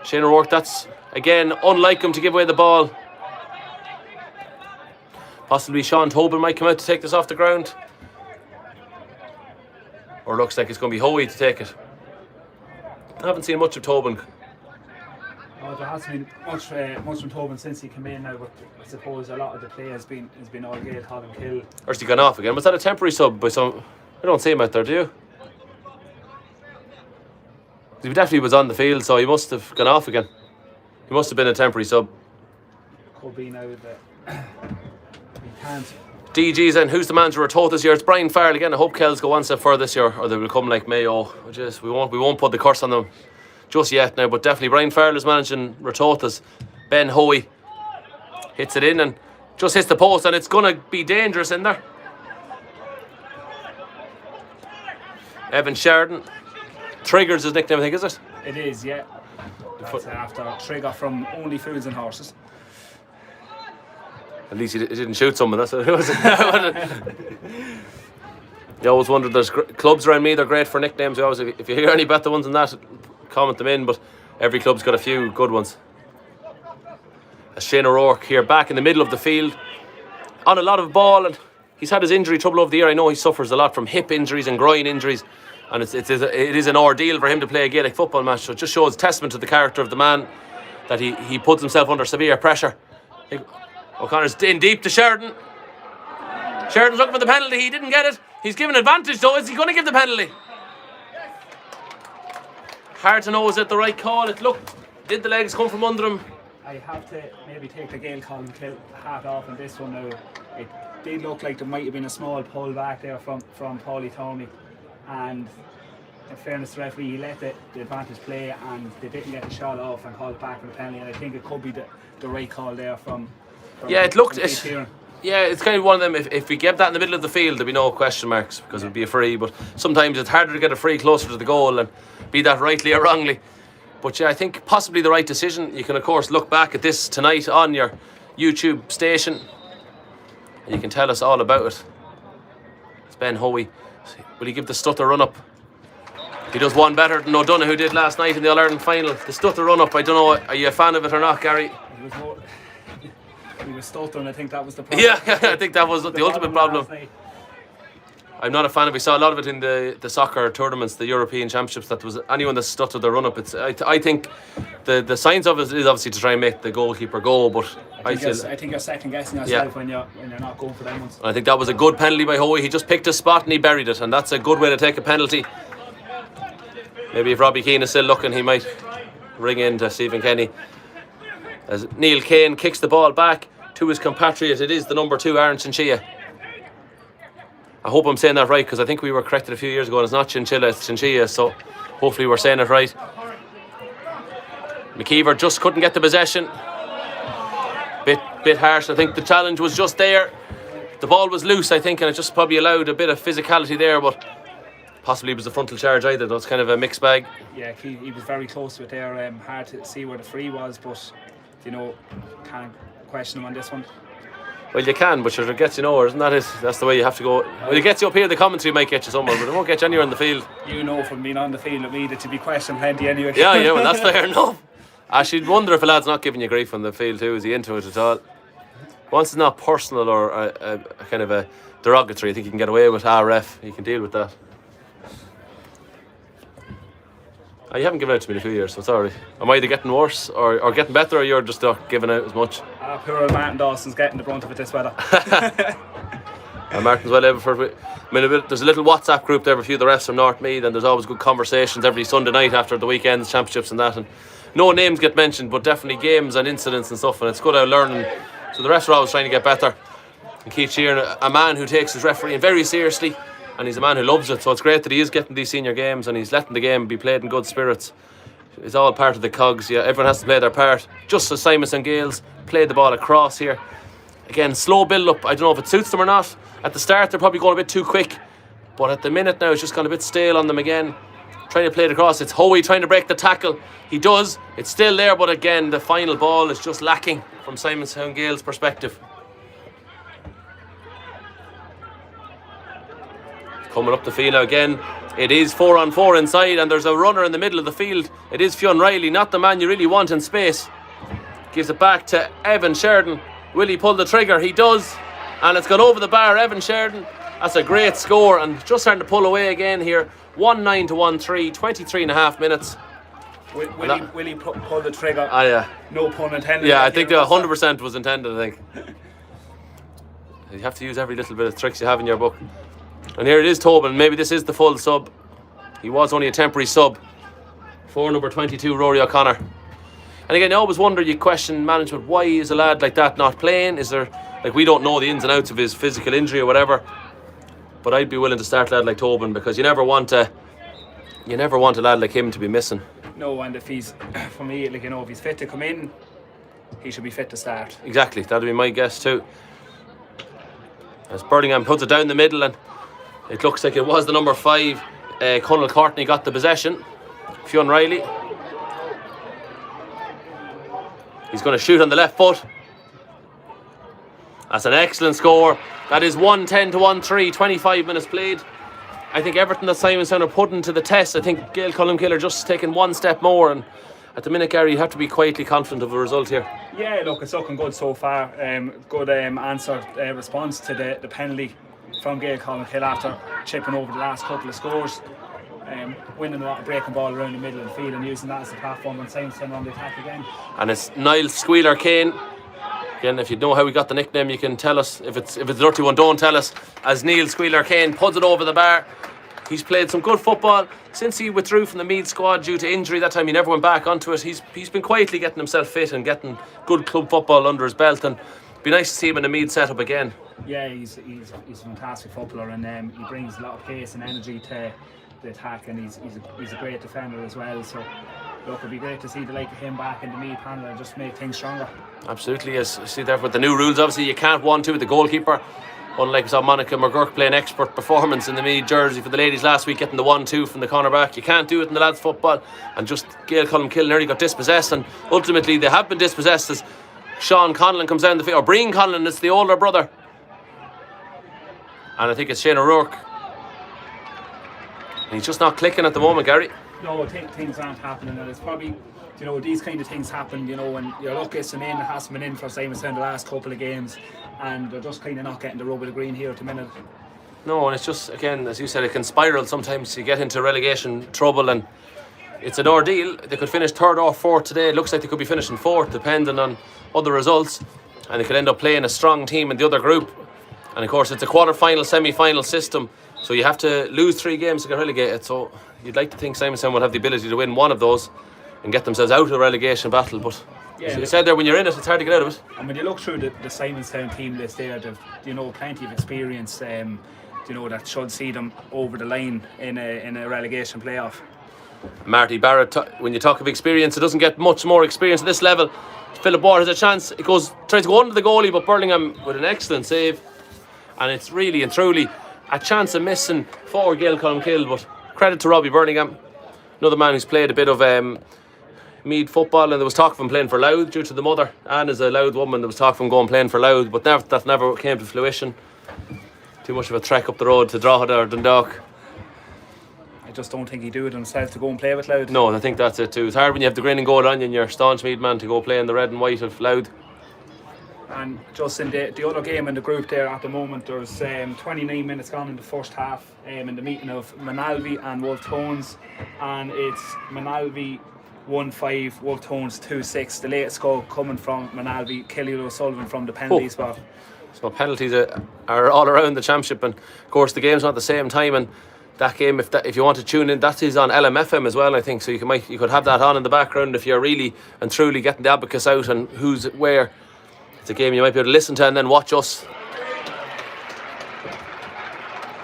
Speaker 1: Shane O'Rourke, that's again unlike him to give away the ball. Possibly Sean Tobin might come out to take this off the ground. Or looks like it's going to be Hoey to take it. I haven't seen much of Tobin.
Speaker 2: Oh, there hasn't been much from Tobin since he came in now, but I suppose a lot of the play has been all Gail Colmcille.
Speaker 1: Or has he gone off again? Was that a temporary sub by some? I don't see him out there, do you? He definitely was on the field, so he must have gone off again. He must have been a temporary sub.
Speaker 2: Could be now that he can't.
Speaker 1: DG's and who's the manager of Ratoath this year? It's Brian Farrell again. I hope Kells go one step further this year, or they will come like Mayo. We won't put the curse on them just yet now, but definitely Brian Farrell is managing Ratoath as Ben Hoey hits it in and just hits the post, and it's going to be dangerous in there. Evan Sheridan. Trigger's his nickname, I think, is it?
Speaker 2: It is, yeah. That's after Trigger from Only Foods and Horses.
Speaker 1: At least he didn't shoot someone, that's what it was. You always wondered, there's clubs around me, they're great for nicknames. If you hear any better ones than that, comment them in, but every club's got a few good ones. As Shane O'Rourke here back in the middle of the field, on a lot of ball, and he's had his injury trouble over the year. I know he suffers a lot from hip injuries and groin injuries, and it is an ordeal for him to play a Gaelic football match, so it just shows testament to the character of the man that he puts himself under severe pressure. O'Connor's in deep to Sheridan. Sheridan's looking for the penalty. He didn't get it. He's given advantage though. Is he going to give the penalty? Hard to know, is it the right call? Did the legs come from under him?
Speaker 2: I have to maybe take the Gail Colmcille hat off on this one now. It did look like there might have been a small pull back there from Paulie Tomey, and in fairness to the referee, he let the advantage play and they didn't get the shot off and called back for the penalty, and I think it could be the right call there from
Speaker 1: yeah, it looked
Speaker 2: Keith Heron.
Speaker 1: yeah, it's kind of one of them. If we gave that in the middle of the field, there'd be no question marks because it'd be a free. But sometimes it's harder to get a free closer to the goal, and be that rightly or wrongly. But yeah, I think possibly the right decision. You can of course look back at this tonight on your YouTube station. And you can tell us all about it. It's Ben Hoey. Will he give the Stutter run up? He does one better than O'Donoghue did last night in the All-Ireland final. The Stutter run up, I don't know, are you a fan of it or not, Gary?
Speaker 2: He was stuttering, I think that was the problem.
Speaker 1: Yeah, I think that was the ultimate problem. I'm not a fan of it. We saw a lot of it in the soccer tournaments, the European Championships. That was anyone that stuttered their run up. I think the science of it is obviously to try and make the goalkeeper go, but
Speaker 2: I think you're second guessing yourself when you're not going for them ones.
Speaker 1: I think that was a good penalty by Hoey. He just picked a spot and he buried it, and that's a good way to take a penalty. Maybe if Robbie Keane is still looking, he might ring in to Stephen Kenny. As Neil Kane kicks the ball back to his compatriot, it is the number 2 Aaron Chinchilla. I hope I'm saying that right because I think we were corrected a few years ago and it's not Chinchilla, it's Chinchilla, so hopefully we're saying it right. McKeever just couldn't get the possession. Bit harsh. I think the challenge was just there. The ball was loose, I think, and it just probably allowed a bit of physicality there, but possibly it was a frontal charge either. That's kind of a mixed bag. Yeah,
Speaker 2: he was very close to it there. Hard to see where the free was, but can't question him on this one.
Speaker 1: Well, you can, but sure, it gets you nowhere, isn't that it? That's the way you have to go. Well, it gets you up here, the commentary might get you somewhere, but it won't get you anywhere in the field.
Speaker 2: You know from being on the field with me that to be questioned plenty anyway.
Speaker 1: Yeah, well, that's fair enough. I should wonder if a lad's not giving you grief on the field too. Is he into it at all? Once it's not personal or a kind of a derogatory, I think you can get away with ref. You can deal with that. You haven't given out to me in a few years, so sorry. Am I either getting worse or getting better, or you're just not giving out as much?
Speaker 2: Poor old Martin Dawson's getting the brunt of it this weather.
Speaker 1: Martin's well able for it. There's a little WhatsApp group there with a few of the refs from North Meath, and there's always good conversations every Sunday night after the weekends, championships and that. And no names get mentioned, but definitely games and incidents and stuff, and it's good out learning. So the refs are always trying to get better. And Keith Sheeran, a man who takes his refereeing very seriously, and he's a man who loves it, so it's great that he is getting these senior games and he's letting the game be played in good spirits. It's all part of the cogs. Yeah, everyone has to play their part. Just as Simonstown Gaels played the ball across here. Again, slow build up. I don't know if it suits them or not. At the start they're probably going a bit too quick, but at the minute now it's just gone a bit stale on them again. Trying to play it across. It's Hoey trying to break the tackle. He does. It's still there, but again the final ball is just lacking from Simonstown Gaels' perspective. Coming up the field now again. It is 4-on-4 inside, and there's a runner in the middle of the field. It is Fionn Riley, not the man you really want in space. Gives it back to Evan Sheridan. Will he pull the trigger? He does, and it's gone over the bar. Evan Sheridan. That's a great score, and just starting to pull away again here. 1-9 to 1-3, 23 and a half minutes.
Speaker 2: Will he pull the trigger?
Speaker 1: Yeah.
Speaker 2: No pun intended.
Speaker 1: Yeah, I think the 100% was intended, I think. You have to use every little bit of tricks you have in your book. And here it is, Tobin. Maybe this is the full sub. He was only a temporary sub for number 22, Rory O'Connor. And again, I always wonder, you question management, why is a lad like that not playing? Is there, we don't know the ins and outs of his physical injury or whatever, but I'd be willing to start a lad like Tobin, because you never want a lad like him to be missing.
Speaker 2: No, and if he's, for me, if he's fit to come in, he should be fit to start.
Speaker 1: Exactly, that'd be my guess too. As Birmingham puts it down the middle, and it looks like it was the number 5, Conal Courtney, got the possession. Fionn Riley. He's going to shoot on the left foot. That's an excellent score. That is 1-10 to 1-3, 25 minutes played. I think everything that Simonstown are putting to the test, I think Gail Colmcille are just taking one step more, and at the minute, Gary, you have to be quietly confident of a result here.
Speaker 2: Yeah, look, it's looking good so far. Good response to the penalty from Gail Colmcille after chipping over the last couple of scores. Winning a lot of breaking ball around the middle of the field and using that as a platform when Simonstown on the attack again. And
Speaker 1: it's Niall Squealer Kane. Again, if you know how we got the nickname, you can tell us. If it's a dirty one, don't tell us. As Neil Squealer Kane puts it over the bar. He's played some good football since he withdrew from the Meath squad due to injury. That time he never went back onto it. He's been quietly getting himself fit and getting good club football under his belt, and it'd be nice to see him in the Meath setup again.
Speaker 2: Yeah, he's a fantastic footballer, and he brings a lot of pace and energy to the attack, and he's a great defender as well. So look, it'd be great to see the like of him back in the Meath panel and just make things stronger.
Speaker 1: Absolutely, yes. See there with the new rules, obviously you can't 1-2 with the goalkeeper. Unlike we saw Monica McGurk play an expert performance in the Meath jersey for the ladies last week, getting the 1-2 from the corner back. You can't do it in the lads' football. And just Gail Colmcille nearly got dispossessed, and ultimately they have been dispossessed as Sean Conlon comes down the field, or Breen Conlon, it's the older brother. And I think it's Shane O'Rourke. And he's just not clicking at the moment, Gary.
Speaker 2: No, things aren't happening, and it's probably, you know, these kind of things happen, you know, when your luck isn't in. It hasn't been in for Simonstown the last couple of games, and they're just kind of not getting the rub of the green here at the minute.
Speaker 1: No, and it's just, again, as you said, it can spiral sometimes. You get into relegation trouble, and it's an ordeal. They could finish 3rd or 4th today. It looks like they could be finishing 4th, depending on other results, and they could end up playing a strong team in the other group. And of course, it's a quarter-final, semi-final system, so you have to lose 3 games to get relegated. So you'd like to think Simonstown would have the ability to win one of those and get themselves out of the relegation battle. But
Speaker 2: yeah,
Speaker 1: as you said there, when you're in it, it's hard to get out of it.
Speaker 2: And when you look through the Simonstown team list there, they've, you know, plenty of experience, you know, that should see them over the line in a relegation playoff.
Speaker 1: Marty Barrett, when you talk of experience, it doesn't get much more experience at this level. Philip Ward has a chance. It tries to go under the goalie, but Birmingham with an excellent save. And it's really and truly a chance of missing for Gail Colmcille, but credit to Robbie Birmingham, another man who's played a bit of Meath football, and there was talk of him playing for Louth due to the mother. Anne is a Louth woman. There was talk of him going playing for Louth, but that never came to fruition. Too much of a trek up the road to Drogheda or Dundalk.
Speaker 2: I just don't think he'd do it himself to go and play with Louth.
Speaker 1: No, I think that's it too. It's hard when you have the grin and gold on you and you're staunch Meath man to go play in the red and white of Louth.
Speaker 2: And just in the other game in the group there at the moment, there's 29 minutes gone in the first half in the meeting of Manalvi and Wolf Tones, and it's Manalvi 1-5, Wolf Tones 2-6. The latest goal coming from Manalvi, Kelly O'Sullivan from the penalty spot.
Speaker 1: So penalties are all around the championship, and of course the game's not at the same time, and that game, if you want to tune in, that is on LMFM as well, I think, so you could have that on in the background if you're really and truly getting the abacus out and who's where. It's a game you might be able to listen to and then watch us.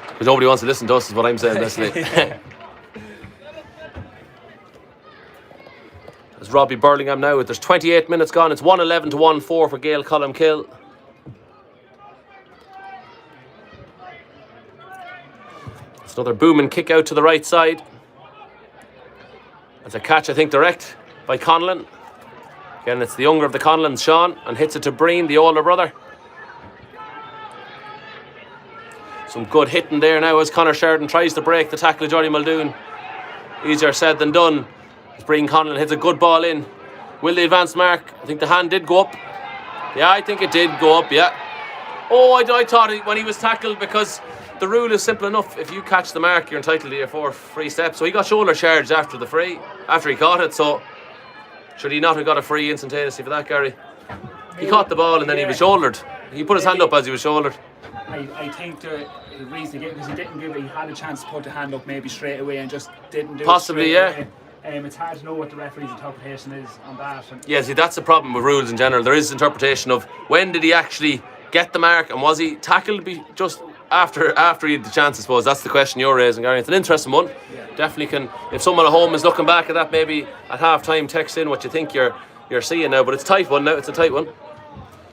Speaker 1: Because nobody wants to listen to us, is what I'm saying, basically. There's Robbie Birmingham now. There's 28 minutes gone. It's 1-11 to 1-4 for Gail Colmcille. It's another booming kick out to the right side. That's a catch, I think, direct by Conlon. Again, it's the younger of the Conlons, Sean, and hits it to Breen, the older brother. Some good hitting there now as Conor Sheridan tries to break the tackle of Johnny Muldoon. Easier said than done. As Breen Conlon hits a good ball in. Will the advanced mark? I think the hand did go up. Yeah, I think it did go up, yeah. Oh, I thought when he was tackled, because the rule is simple enough. If you catch the mark, you're entitled to your 4 free steps. So he got shoulder charged after he caught it, so should he not have got a free instantaneously for that, Gary? He caught the ball and then he was shouldered. He put his hand up as he was shouldered.
Speaker 2: I think the reason again, because he didn't give it, he had a chance to put the hand up maybe straight away and just didn't do
Speaker 1: Possibly,
Speaker 2: it.
Speaker 1: yeah.
Speaker 2: It's hard to know what the referee's interpretation is on that.
Speaker 1: Yeah, see, that's the problem with rules in general. There is interpretation of when did he actually get the mark, and was he tackled just after he had the chance, I suppose. That's the question you're raising, Gary. It's an interesting one.
Speaker 2: Yeah.
Speaker 1: Definitely can, if someone at home is looking back at that, maybe at half time, text in what you think you're seeing now. But it's a tight one now. It's a tight one,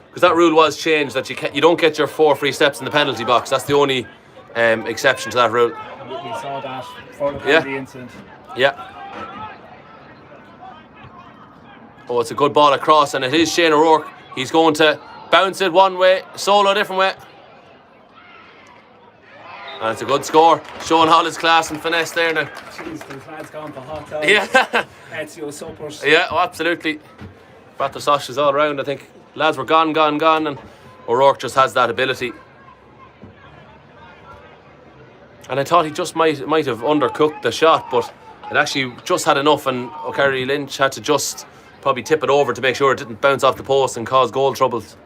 Speaker 1: because that rule was changed that you don't get your 4 free steps in the penalty box. That's the only exception to that rule.
Speaker 2: We saw that for the penalty incident.
Speaker 1: Yeah. Oh, it's a good ball across, and it is Shane O'Rourke. He's going to bounce it one way, solo a different way. And it's a good score, showing all his class and finesse there now.
Speaker 2: Jeez, these lads gone for hot dogs.
Speaker 1: Yeah.
Speaker 2: Ezio suppers.
Speaker 1: Yeah, oh, absolutely. Batter sausages all around. I think lads were gone, and O'Rourke just has that ability. And I thought he just might have undercooked the shot, but it actually just had enough, and O'Carroll Lynch had to just probably tip it over to make sure it didn't bounce off the post and cause goal troubles.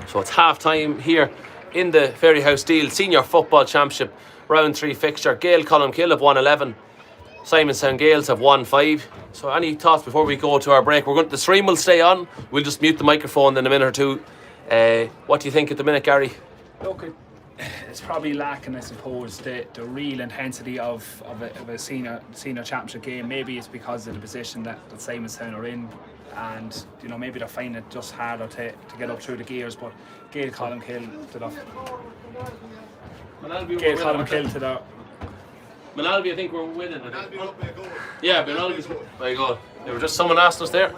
Speaker 1: So it's half time here in the Fairyhouse Deal Senior Football Championship Round 3 fixture. Gail Colmcille have 1-11. Simonstown Gaels have 1-5. So any thoughts before we go to our break? The stream will stay on. We'll just mute the microphone in a minute or two. What do you think at the minute, Gary?
Speaker 2: Look, it's probably lacking, I suppose, the real intensity of a senior championship game. Maybe it's because of the position that Simonstown are in, and maybe they're finding it just harder to get up through the gears. But Gail Colmcille to the
Speaker 1: Manalby, I think we're winning. Yeah, Manalby's very good. There was just someone asked us there.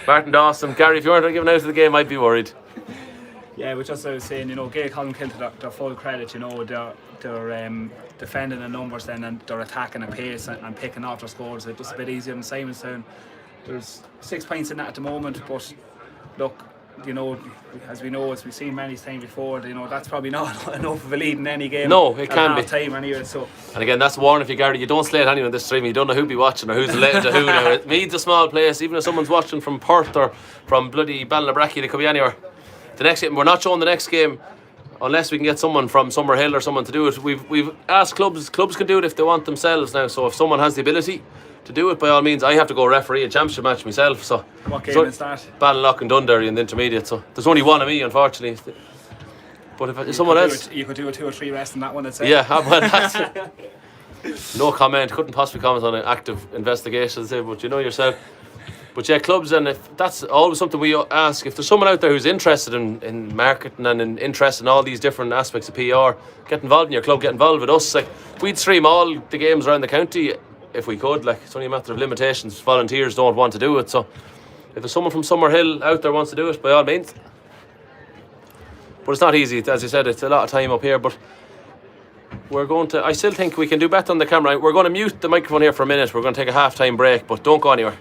Speaker 1: Martin Dawson, Gary, if you weren't giving out of the game, I'd be worried.
Speaker 2: Yeah, which as I was saying, Gail Colmcille to their full credit, they're defending the numbers then, and they're attacking at pace and picking off their scores. It's just a bit easier than Simonstown. There's 6 points in that at the moment, but look, as we've seen many times before, that's probably not enough of a lead in any game.
Speaker 1: No, it can be.
Speaker 2: Time anyway, so. And
Speaker 1: again, that's a warning for you, Gary. You don't slate anyone in this stream. You don't know who'll be watching or who's related to who. Now, Meath's a small place. Even if someone's watching from Perth or from bloody Ballinabrackey, they could be anywhere. The next game, we're not showing the next game unless we can get someone from Summerhill or someone to do it. We've asked clubs. Clubs can do it if they want themselves now. So if someone has the ability to do it, by all means. I have to go referee a championship match myself. So
Speaker 2: what game is that?
Speaker 1: Ballinlough and Dunderry in the intermediate. So there's only one of me, unfortunately. But if someone else,
Speaker 2: you could do a 2 or 3 rest in that one. I'd say.
Speaker 1: Yeah, well, that's no comment. Couldn't possibly comment on an active investigation. But you know yourself. But yeah, clubs, and if that's always something we ask, if there's someone out there who's interested in marketing and interested in all these different aspects of PR, get involved in your club, get involved with us. Like, we'd stream all the games around the county if we could. Like, it's only a matter of limitations. Volunteers don't want to do it. So if there's someone from Summerhill out there wants to do it, by all means. But it's not easy, as you said. It's a lot of time up here. But we're going to. I still think we can do better on the camera. We're going to mute the microphone here for a minute. We're going to take a half-time break, but don't go anywhere.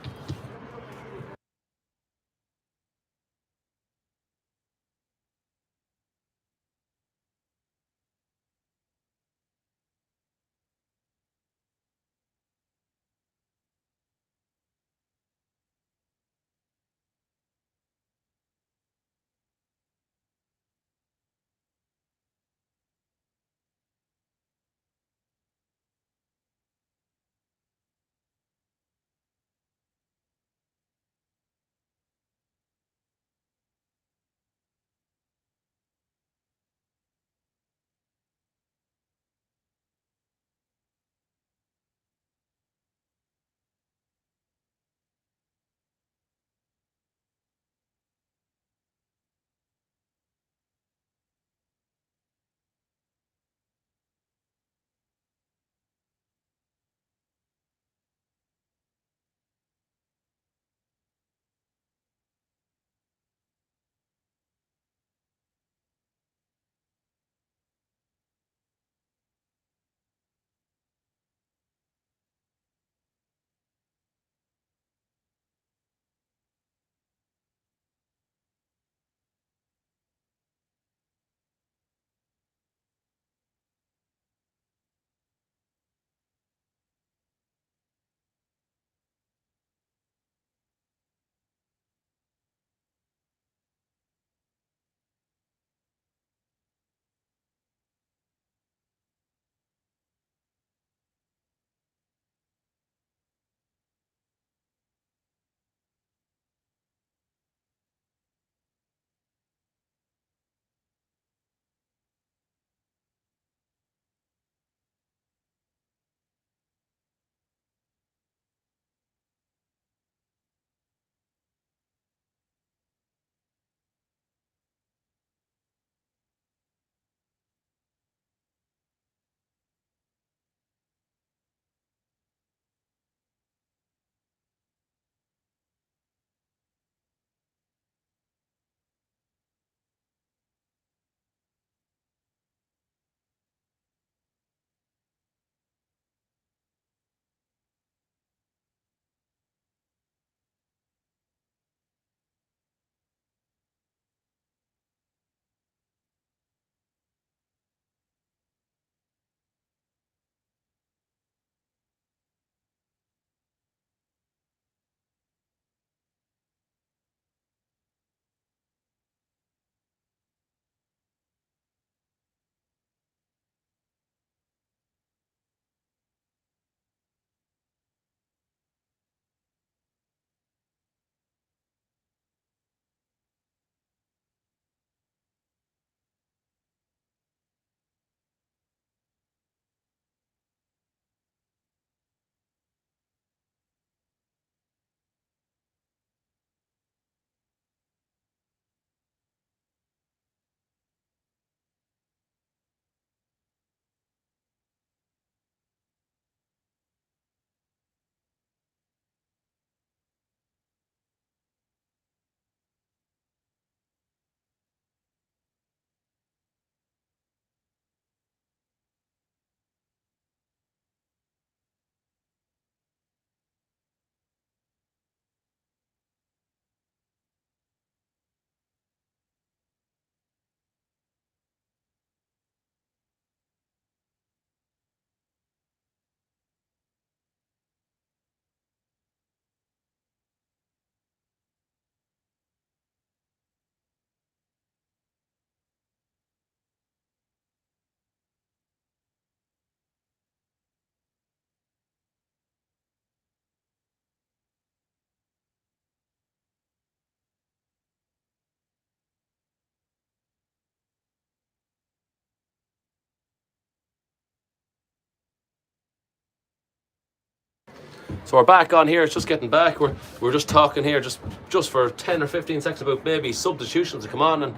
Speaker 1: So we're back on here. It's just getting back. We're just talking here just for 10 or 15 seconds about maybe substitutions to come on. And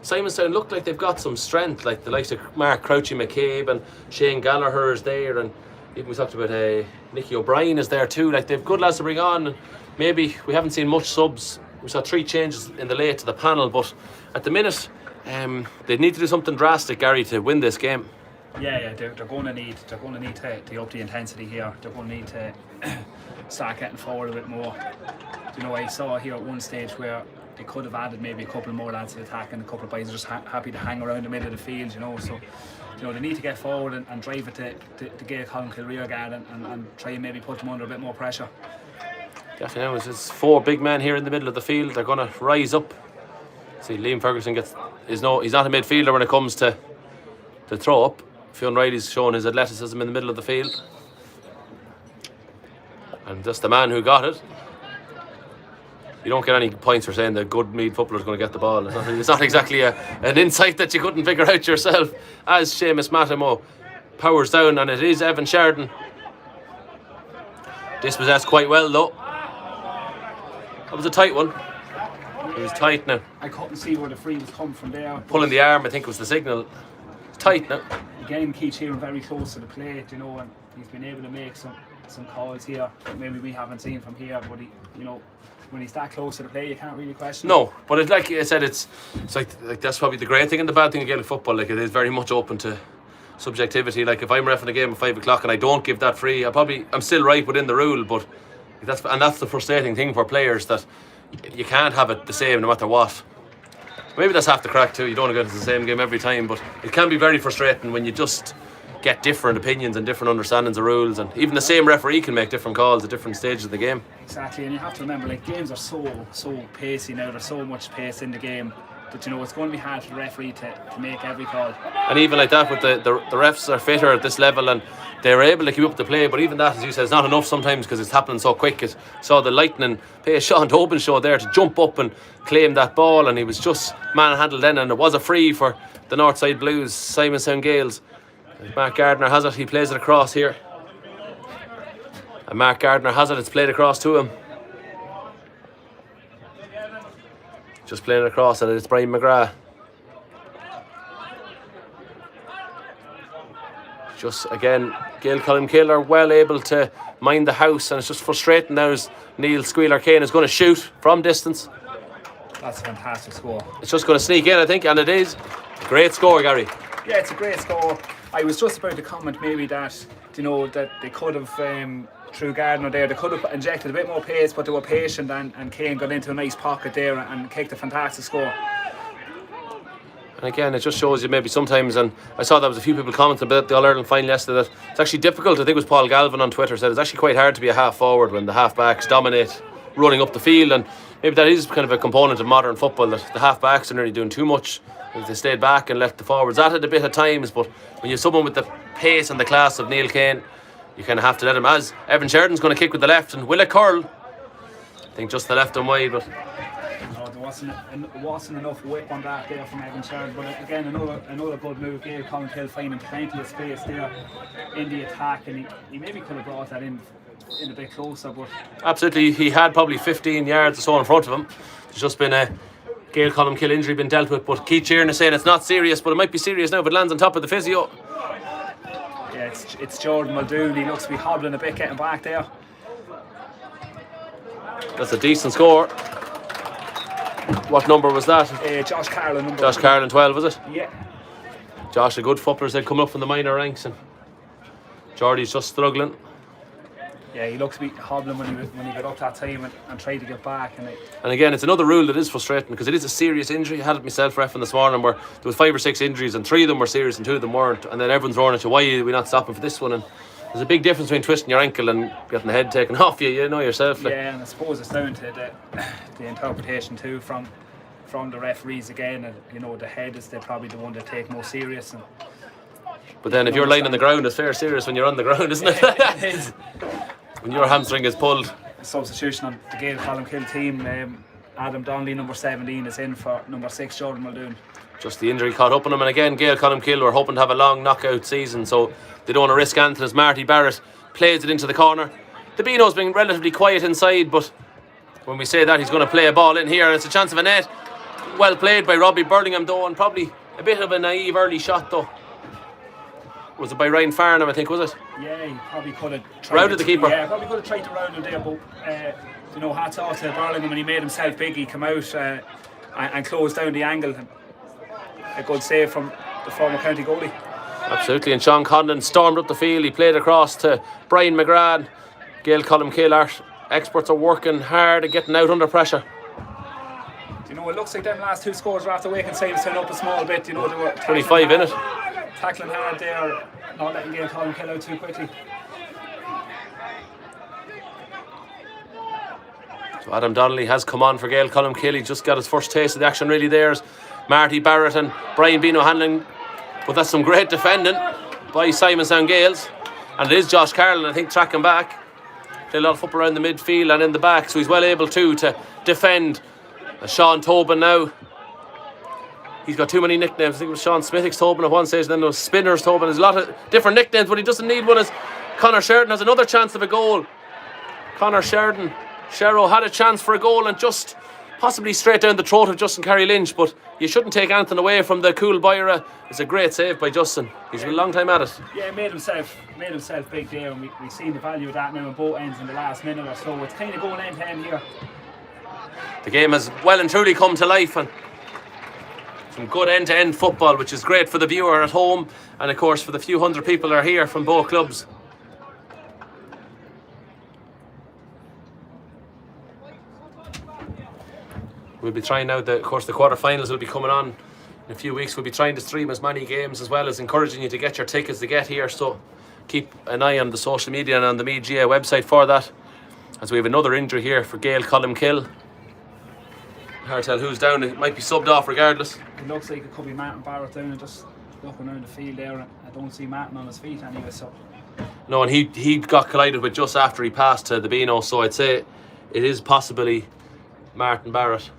Speaker 1: Simonstown look like they've got some strength, like the likes of Mark Crouchy McCabe and Shane Gallagher is there, and even we talked about Nicky O'Brien is there too. Like they've good lads to bring on, and maybe we haven't seen much subs. We saw 3 changes in the late to the panel, but at the minute they need to do something drastic, Gary, to win this game.
Speaker 2: Yeah, they're going to need to up the intensity here. They're going to need to start getting forward a bit more. You know, I saw here at one stage where they could have added maybe a couple more lads to the attack, and a couple of boys are just happy to hang around the middle of the field. You know, so they need to get forward and drive it to Gail Colmcille rear guard and try and maybe put them under a bit more pressure.
Speaker 1: Definitely, it's 4 big men here in the middle of the field. They're going to rise up. See, Liam Ferguson he's not a midfielder when it comes to throw up. Fionn Riley's showing his athleticism in the middle of the field. And just the man who got it. You don't get any points for saying the good Meath footballer is going to get the ball. It's not exactly an insight that you couldn't figure out yourself. As Seamus Matimo powers down, and it is Evan Sheridan. Dispossessed quite well though. That was a tight one. It was tight now.
Speaker 2: I couldn't see where the free was coming from there.
Speaker 1: Pulling the arm, I think, was the signal. It's tight now.
Speaker 2: Again, Keith Sheeran very close to the plate, you know, and he's been able to make some calls here that maybe we haven't seen from here. But when he's that close to the play, you can't really question.
Speaker 1: No, but like I said, it's like that's probably the great thing and the bad thing in Gaelic football. Like, it is very much open to subjectivity. Like, if I'm reffing a game at 5 o'clock and I don't give that free, I'm still right within the rule. But that's the frustrating thing for players, that you can't have it the same no matter what. Maybe that's half the crack too. You don't want to go into the same game every time, but it can be very frustrating when you just get different opinions and different understandings of rules, and even the same referee can make different calls at different stages of the game.
Speaker 2: Exactly, and you have to remember, like, games are so pacey now. There's so much pace in the game that, you know, it's going to be hard for the referee to make every call. And
Speaker 1: even like that, with the refs are fitter at this level and they're able to keep up the play, but even that, as you said, is not enough sometimes because it's happening so quick. It saw the lightning pace Sean Tobin show there to jump up and claim that ball, and he was just manhandled then, and it was a free for the Northside Blues, Simonstown Gaels. Mark Gardner has it, he plays it across here. And Mark Gardner has it, it's played across to him. Just playing it across, and it's Brian McGrath. Just again, Gail Colmcille are well able to mind the house, and it's just frustrating now as Neil Squealer Kane is going to shoot from distance.
Speaker 2: That's a fantastic score.
Speaker 1: It's just going to sneak in, I think, and it is. Great score, Gary.
Speaker 2: Yeah, it's a great score. I was just about to comment maybe that, you know, that they could have, through Gardner there, they could have injected a bit more pace, but they were patient, and Kane got into a nice pocket there and kicked a fantastic score.
Speaker 1: And again, it just shows you maybe sometimes, and I saw there was a few people commenting about the All-Ireland final yesterday, that it's actually difficult. I think it was Paul Galvin on Twitter said it's actually quite hard to be a half forward when the half backs dominate running up the field, and maybe that is kind of a component of modern football, that the half backs are nearly doing too much. They stayed back and let the forwards at it a bit at times, but when you have someone with the pace and the class of Neil Kane, you kind of have to let him. As Evan Sheridan's going to kick with the left, and will it curl? I think just the left and wide, but
Speaker 2: there wasn't enough whip on that there from Evan Sheridan, but again, another good move. Gail Colmcille finding plenty of space there in the attack, and he maybe could have brought that in a bit closer, but
Speaker 1: absolutely, he had probably 15 yards or so in front of him. There's just been a Gail Colmcille injury been dealt with, but Keith Sheeran is saying it's not serious, but it might be serious now if it lands on top of the physio.
Speaker 2: Yeah, it's Jordan Muldoon. He looks to be hobbling a bit getting back there.
Speaker 1: That's a decent score. What number was that?
Speaker 2: Josh Carlin.
Speaker 1: Josh Carlin, 12, was it?
Speaker 2: Yeah.
Speaker 1: Josh, a good footballer, said coming up from the minor ranks, and Jordy's just struggling.
Speaker 2: Yeah, he looks to be hobbling when he got up that time and tried to get back.
Speaker 1: And again, it's another rule that is frustrating because it is a serious injury. I had it myself reffing this morning where there was 5 or 6 injuries and 3 of them were serious and 2 of them weren't. And then everyone's throwing at you, why are we not stopping for this one? And there's a big difference between twisting your ankle and getting the head taken off you, you know yourself. Like.
Speaker 2: Yeah, and I suppose it's down to the interpretation too from the referees again. And, you know, the head is probably the one to take more serious.
Speaker 1: But then if you're lying on the ground, it's fair serious when you're on the ground, isn't it?
Speaker 2: It is.
Speaker 1: When your hamstring is pulled.
Speaker 2: Substitution on the Gail Colmcille team. Adam Donnelly, number 17, is in for number 6, Jordan Muldoon.
Speaker 1: Just the injury caught up on him, and again, Gail Colmcille were hoping to have a long knockout season, so they don't want to risk anything as Marty Barrett plays it into the corner. the Beano's been relatively quiet inside, but when we say that, he's going to play a ball in here. It's a chance of a net. Well played by Robbie Burlingham though, and probably a bit of a naive early shot though. Was it by Ryan Farnham, I think, was it?
Speaker 2: Yeah, he probably could have
Speaker 1: rounded the keeper.
Speaker 2: Yeah, probably could have tried to round him there, but you know, hats off to Burlingham, and he made himself big. He came out and closed down the angle. A good save from the former county goalie.
Speaker 1: Absolutely, and Sean Conlon stormed up the field. He played across to Brian McGrath. Gail Colmcille, our experts are working hard at getting out under pressure.
Speaker 2: You know, it looks like them last two scores were after waking Simonstown up a small bit. You know, they were
Speaker 1: 25 in it.
Speaker 2: Tackling hard there, not letting Gail Colmcille out too quickly.
Speaker 1: So Adam Donnelly has come on for Gail Colmcille. He just got his first taste of the action really there. Marty Barrett and Brian Beano handling, but that's some great defending by Simonstown Gaels. And it is Josh Carroll, I think, tracking back. Played a lot of football around the midfield and in the back, so he's well able to defend. Sean Tobin now. He's got too many nicknames. I think it was Sean Smithwick's Tobin at one stage, and then there was Spinner's Tobin. There's a lot of different nicknames, but he doesn't need one. As Conor Sheridan has another chance of a goal. Conor Sheridan. Sherrow had a chance for a goal and just possibly straight down the throat of Justin Carey Lynch, but you shouldn't take anything away from the cool Boyra. It's a great save by Justin. He's been a long time at it.
Speaker 2: Yeah, made himself big there, and we've seen the value of that now on both ends in the last minute or so. It's kind of going end to end here.
Speaker 1: The game has well and truly come to life, and some good end-to-end football, which is great for the viewer at home, and of course for the few hundred people that are here from both clubs. We'll be trying now, of course the quarter-finals will be coming on in a few weeks. We'll be trying to stream as many games, as well as encouraging you to get your tickets to get here, so keep an eye on the social media and on the Meath website for that, as we have another injury here for Gail Colmcille. Hard to tell who's down. It might be subbed off regardless.
Speaker 2: It looks like it could be Martin Barrett down, and just looking around the field there, and I don't see Martin on his feet anyway, so. No,
Speaker 1: and he got collided with just after he passed to the Beano, so I'd say it is possibly Martin Barrett.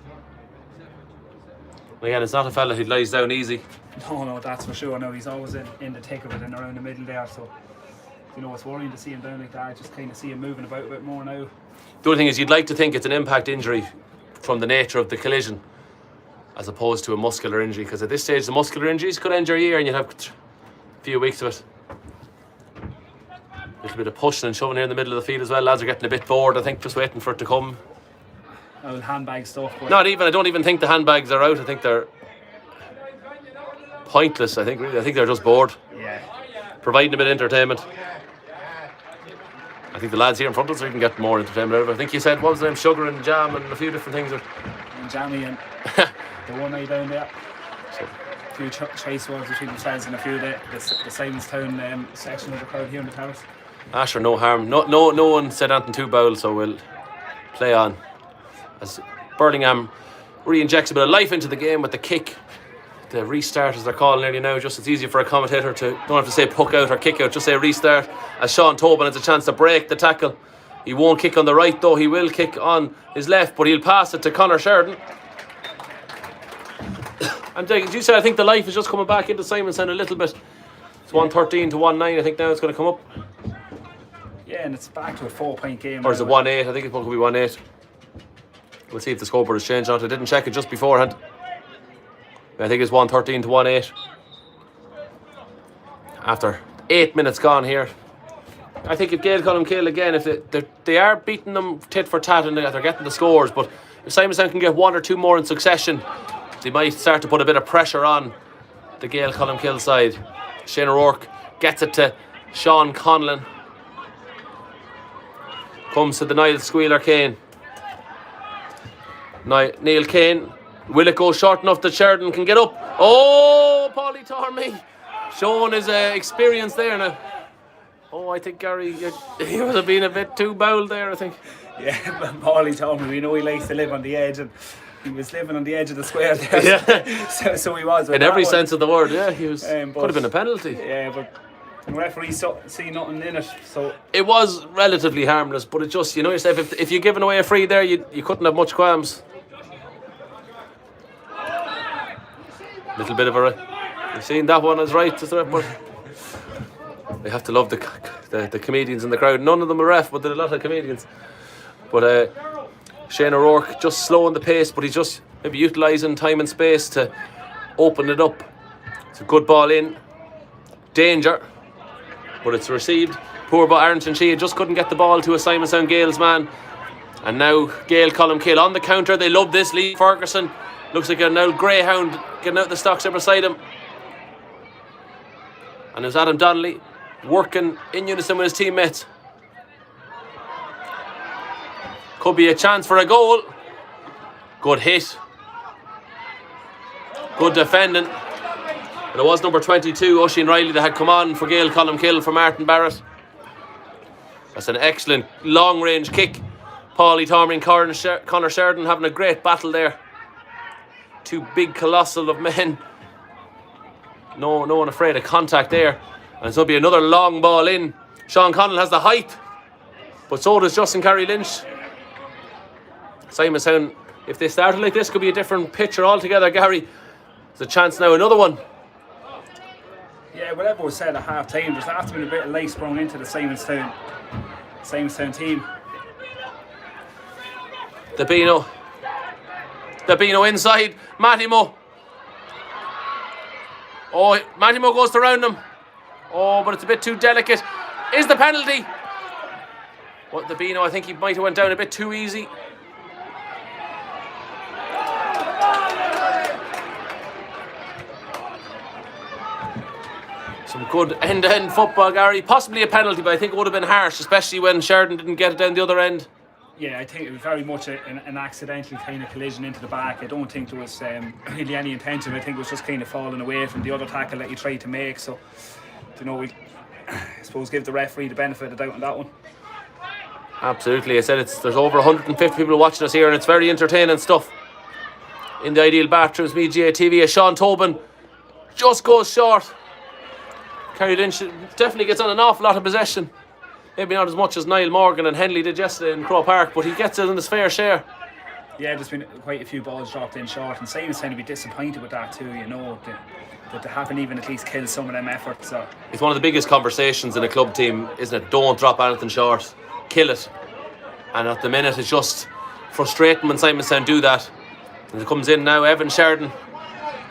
Speaker 1: Again, it's not a fella who lies down easy.
Speaker 2: No, that's for sure. No, he's always in the thick of it and around the middle there, so you know, it's worrying to see him down like that. I just kind of see him moving about a bit more now.
Speaker 1: The other thing is, you'd like to think it's an impact injury from the nature of the collision, as opposed to a muscular injury, because at this stage the muscular injuries could end your year and you'd have a few weeks of it. A little bit of pushing and shoving here in the middle of the field as well. Lads are getting a bit bored, I think, just waiting for it to come.
Speaker 2: Handbag stuff.
Speaker 1: Not even, I don't even think the handbags are out. I think they're pointless, I think, really. I think they're just bored.
Speaker 2: Yeah.
Speaker 1: Providing a bit of entertainment. I think the lads here in front of us can get more entertainment out of it. I think you said, what was the name? Sugar and jam and a few different things.
Speaker 2: And jammy and the one eye down there. So, a few chase words between themselves and a few of the Simonstown section of the crowd here in the terrace.
Speaker 1: Sure, no harm. No one said anything too bold, so we'll play on. As Burlingham re-injects a bit of life into the game with the kick. The restart, as they're calling nearly now, just it's easier for a commentator to don't have to say puck out or kick out, just say restart. As Sean Tobin has a chance to break the tackle. He won't kick on the right though, he will kick on his left, but he'll pass it to Conor Sheridan. And as you said, I think the life is just coming back into Simonstown a little bit. It's 113 to 1-9, I think now it's going to come up.
Speaker 2: Yeah, and it's back to a 4-point game.
Speaker 1: Or is it 1-8? I think it could be 1-8. We'll see if the scoreboard has changed on it. I didn't check it just beforehand. I think it's 113 to 1-8. After 8 minutes gone here. I think if Gail Colmcille again, if they are beating them tit for tat and they're getting the scores, but if Simonstown can get one or two more in succession, they might start to put a bit of pressure on the Gail Colmcille side. Shane O'Rourke gets it to Sean Conlon. Comes to the Niall Squealer Kane. Neil Kane. Will it go short enough that Sheridan can get up? Oh, Paulie Tormey showing his experience there now. Oh, I think Gary, he was being a bit too bold there, I think.
Speaker 2: Yeah, but Paulie Tormey, we know he likes to live on the edge, and he was living on the edge of the square there.
Speaker 1: Yeah.
Speaker 2: so he was.
Speaker 1: In every sense of the word, yeah, he was. Could have been a penalty.
Speaker 2: Yeah, but the referee see nothing in it, so. It
Speaker 1: was relatively harmless, but it just, you know yourself, if you're giving away a free there, you couldn't have much qualms. Little bit of a, you've seen that one as right, but They have to love the comedians in the crowd. None of them are ref, but there are a lot of comedians. But Shane O'Rourke just slowing the pace, but he's just maybe utilising time and space to open it up. It's a good ball in. Danger. But it's received. Poor ball. Arrington Sheehan just couldn't get the ball to a Simonstown Gail's man. And now Gail Colmcille on the counter. They love this. Lee Ferguson looks like an old greyhound getting out the stocks there beside him. And there's Adam Donnelly working in unison with his teammates. Could be a chance for a goal. Good hit. Good defending. And it was number 22, Oisin Riley, that had come on for Gail Colmcille for Martin Barrett. That's an excellent long-range kick. Paulie Tormey and Conor Sheridan having a great battle there. Two big colossal of men. No one afraid of contact there. And it's going to be another long ball in. Sean Connell has the height, but so does Justin Carey Lynch. Simonstown, if they started like this, could be a different picture altogether, Gary. There's a chance now, another one.
Speaker 2: Yeah, whatever was said at half time, there's after been a bit of life sprung into the Simonstown team.
Speaker 1: The Beano inside. Mattimo. Oh, Mattimo goes to round him. Oh, but it's a bit too delicate. Is the penalty? What, the Beano, I think he might have went down a bit too easy. Some good end-to-end football, Gary. Possibly a penalty, but I think it would have been harsh, especially when Sheridan didn't get it down the other end.
Speaker 2: Yeah, I think it was very much an accidental kind of collision into the back. I don't think there was really any intention. I think it was just kind of falling away from the other tackle that he tried to make. So, you know, we I suppose give the referee the benefit of the doubt on that one.
Speaker 1: Absolutely. I said there's over 150 people watching us here, and it's very entertaining stuff. In the Ideal Bathrooms, Meath TV, as Sean Tobin just goes short. Carey Lynch definitely gets on an awful lot of possession. Maybe not as much as Niall Morgan and Henley did yesterday in Crow Park, but he gets it in his fair share.
Speaker 2: Yeah, there's been quite a few balls dropped in short, and Simon's trying to be disappointed with that too, you know, that they haven't even at least killed some of them efforts. So. It's
Speaker 1: one of the biggest conversations in a club team, isn't it? Don't drop anything short, kill it. And at the minute it's just frustrating when Simonstown do that. And it comes in now, Evan Sheridan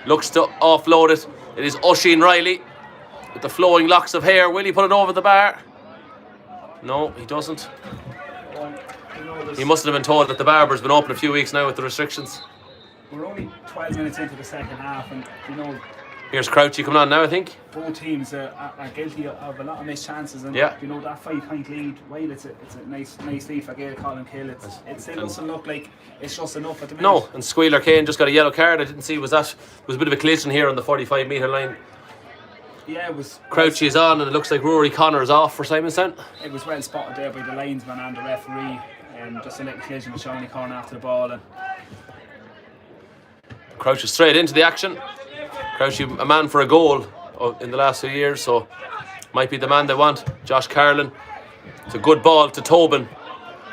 Speaker 1: looks to offload it. It is Oisin Riley with the flowing locks of hair. Will he put it over the bar? No, he doesn't. He must have been told that the barber's been open a few weeks now with the restrictions.
Speaker 2: We're only 12 minutes into the second half, and you know,
Speaker 1: here's Crouchy coming on now, I think.
Speaker 2: Both teams are guilty of a lot of missed chances, and
Speaker 1: yeah.
Speaker 2: You know, that 5-point lead, while it's a nice lead for Gail Colmcille, it still doesn't look like it's just enough at the minute.
Speaker 1: No, and Squealer Kane just got a yellow card. I didn't see, was a bit of a collision here on the 45-metre line.
Speaker 2: Yeah, it was.
Speaker 1: Crouchy is on, and it looks like Rory Connor is off for Simonstown.
Speaker 2: It was well spotted there by the linesman and the referee, and just a little collision with Shawnee Corn after the ball. And
Speaker 1: Crouchy straight into the action. Crouchy, a man for a goal in the last few years, so might be the man they want. Josh Carlin. It's a good ball to Tobin.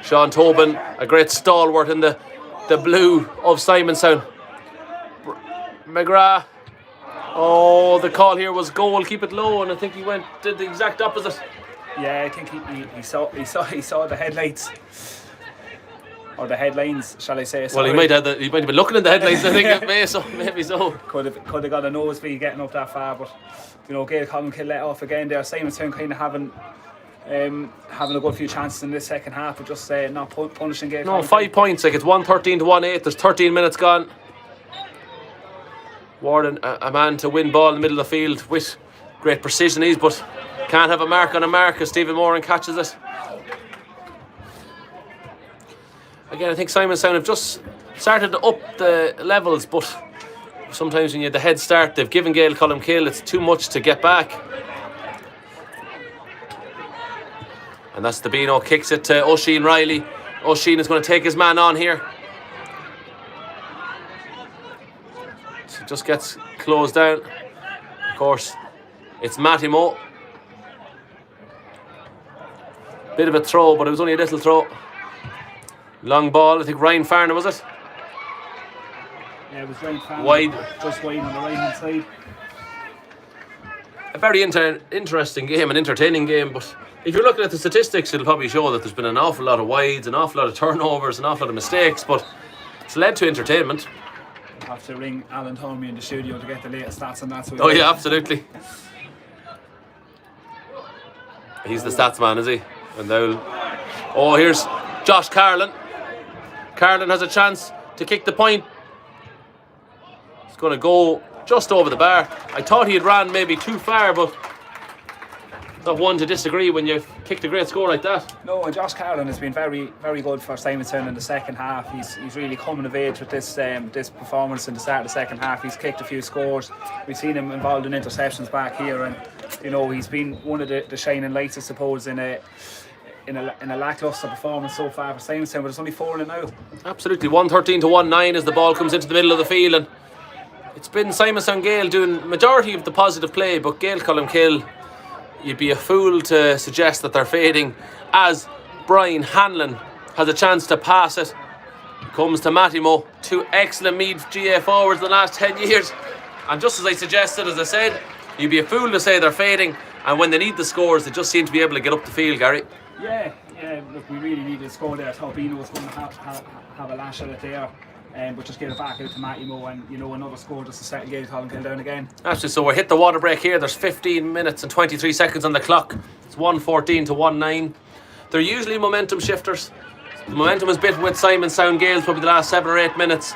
Speaker 1: Sean Tobin, a great stalwart in the blue of Simonstown. McGrath. Oh, the call here was goal, keep it low, and I think he did the exact opposite.
Speaker 2: Yeah, I think he saw the headlights. Or the headlines, shall I say?
Speaker 1: Sorry. Well, he might have been looking at the headlines. I think maybe so.
Speaker 2: Could have got a nosebleed getting up that far, but you know, Gail Colmcille let off again there. Simonstown kind of having a good few chances in this second half, but just not punishing Gail.
Speaker 1: No, 5 points. Like it's 113 to 1-8. There's 13 minutes gone. Warden, a man to win ball in the middle of the field with great precision, but can't have a mark on a mark as Stephen Moran catches it. Again, I think Simonstown have just started to up the levels, but sometimes when you have the head start, they've given Gail Colmcille, it's too much to get back. And that's the Beano, kicks it to Oisin Riley. Oisin is going to take his man on here. So it just gets closed down. Of course, it's Mattimo. Bit of a throw, but it was only a little throw. Long ball, I think Ryan Farner, was it?
Speaker 2: Yeah, it was Ryan Farner.
Speaker 1: Wide.
Speaker 2: Just wide on the right hand side.
Speaker 1: a very interesting game, an entertaining game, but if you're looking at the statistics, it'll probably show that there's been an awful lot of wides, an awful lot of turnovers, an awful lot of mistakes, but it's led to entertainment.
Speaker 2: I'll have to ring Alan Tommy in the studio to get the latest stats on that. So
Speaker 1: oh yeah, absolutely. He's the stats man, is he? And oh, here's Josh Carlin. Carlin has a chance to kick the point. It's going to go just over the bar. I thought he had ran maybe too far, but not one to disagree when you kicked a great score like that.
Speaker 2: No, and Josh Carlin has been very, very good for Simonstown in the second half. He's really coming of age with this performance in the start of the second half. He's kicked a few scores. We've seen him involved in interceptions back here, and he's been one of the shining lights, I suppose, in a lacklustre performance so far for Simonstown, but it's only 4-0 now.
Speaker 1: Absolutely, 113 to 1-9 as the ball comes into the middle of the field, and it's been Simonstown Gail doing majority of the positive play, but Gail Colmcille, you'd be a fool to suggest that they're fading as Brian Hanlon has a chance to pass it. It comes to Mattimo, 2 excellent Meath GA forwards in the last 10 years, and just as I suggested, as I said, you'd be a fool to say they're fading, and when they need the scores they just seem to be able to get up the field, Gary.
Speaker 2: Yeah, look, we really needed a score there. I thought Bino was going to have a lash at it there, but just get it back out to Mattimo, and another score just to settle Gail Colmcille down again. Actually,
Speaker 1: so we're hit the water break here. There's 15 minutes and 23 seconds on the clock. It's 114 to 19. They're usually momentum shifters. The momentum is bit with Simonstown Gaels probably the last 7 or 8 minutes.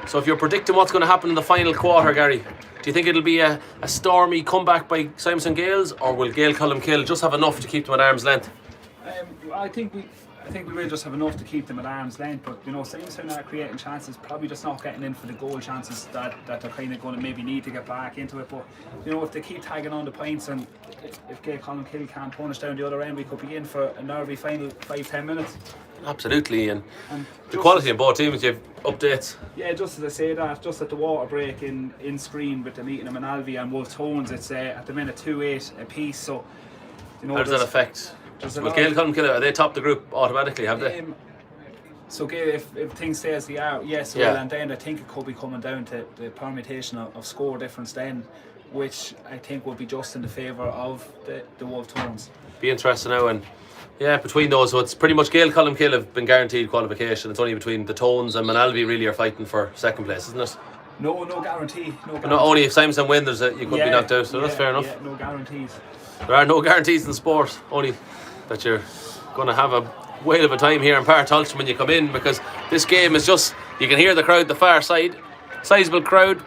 Speaker 1: So if you're predicting what's going to happen in the final quarter, Gary, do you think it'll be a stormy comeback by Simonstown Gaels, or will Gail Colmcille just have enough to keep them at arm's length?
Speaker 2: I think we will just have enough to keep them at arm's length, but Simonstown are creating chances, probably just not getting in for the goal chances that they're kind of going to maybe need to get back into it. But if they keep tagging on the points, and if Gail Colmcille can't punish down the other end, we could be in for a nervy final 5-10 minutes.
Speaker 1: Absolutely, and the quality in both teams. You have updates.
Speaker 2: Yeah, just as I say that, just at the water break in Screen with the Meath and Alvey and Wolf Tones, it's at the minute 2-8 a piece. So
Speaker 1: how does that affect? Will Gail Colmcille, are they top the group automatically, have they?
Speaker 2: So Gail, if things stay as they are, yes, well, and then I think it could be coming down to the permutation of score difference then, which I think will be just in the favour of the Wolf Tones.
Speaker 1: Be interesting now, and between those, so it's pretty much Gail Colmcille have been guaranteed qualification. It's only between the Tones and Manalvey really are fighting for second place, isn't it?
Speaker 2: No guarantee.
Speaker 1: No, only if Simonstown win, you could be knocked out, so that's fair enough.
Speaker 2: Yeah, no guarantees.
Speaker 1: There are no guarantees in sport, only that you're going to have a whale of a time here in Páirc Tailteann when you come in, because this game is just, you can hear the crowd the far side, sizable crowd.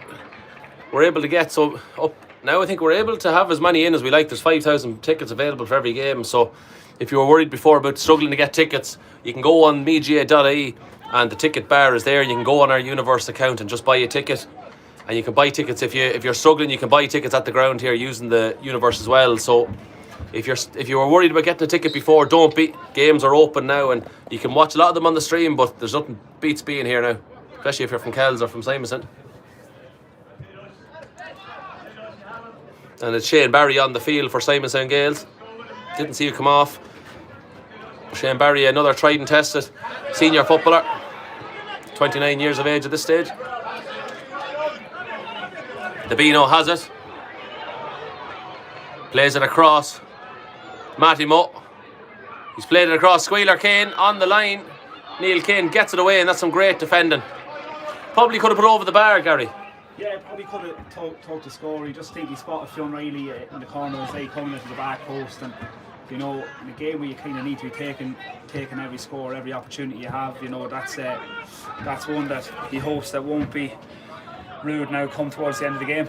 Speaker 1: We're able to get up now. I think we're able to have as many in as we like. There's 5,000 tickets available for every game, so if you were worried before about struggling to get tickets, you can go on meathga.ie and the ticket bar is there. You can go on our Universe account and just buy a ticket, and you can buy tickets if you're struggling. You can buy tickets at the ground here using the Universe as well. So if you were worried about getting a ticket before, don't be. Games are open now, and you can watch a lot of them on the stream, but there's nothing beats being here now, especially if you're from Kells or from Simonstown. And it's Shane Barry on the field for Simonstown Gaels. Didn't see you come off. Shane Barry, another tried and tested senior footballer, 29 years of age at this stage. The Beano has it. Plays it across. Mattimo. He's played it across. Squealer Kane on the line. Neil Kane gets it away, and that's some great defending. Probably could have put over the bar, Gary.
Speaker 2: Yeah, probably could have took the score. He just think he spotted Fionn Riley in the corner as they coming into the back post, and in a game where you kind of need to be taking every score, every opportunity you have, that's one that he hopes that won't be rude now come towards the end of the game.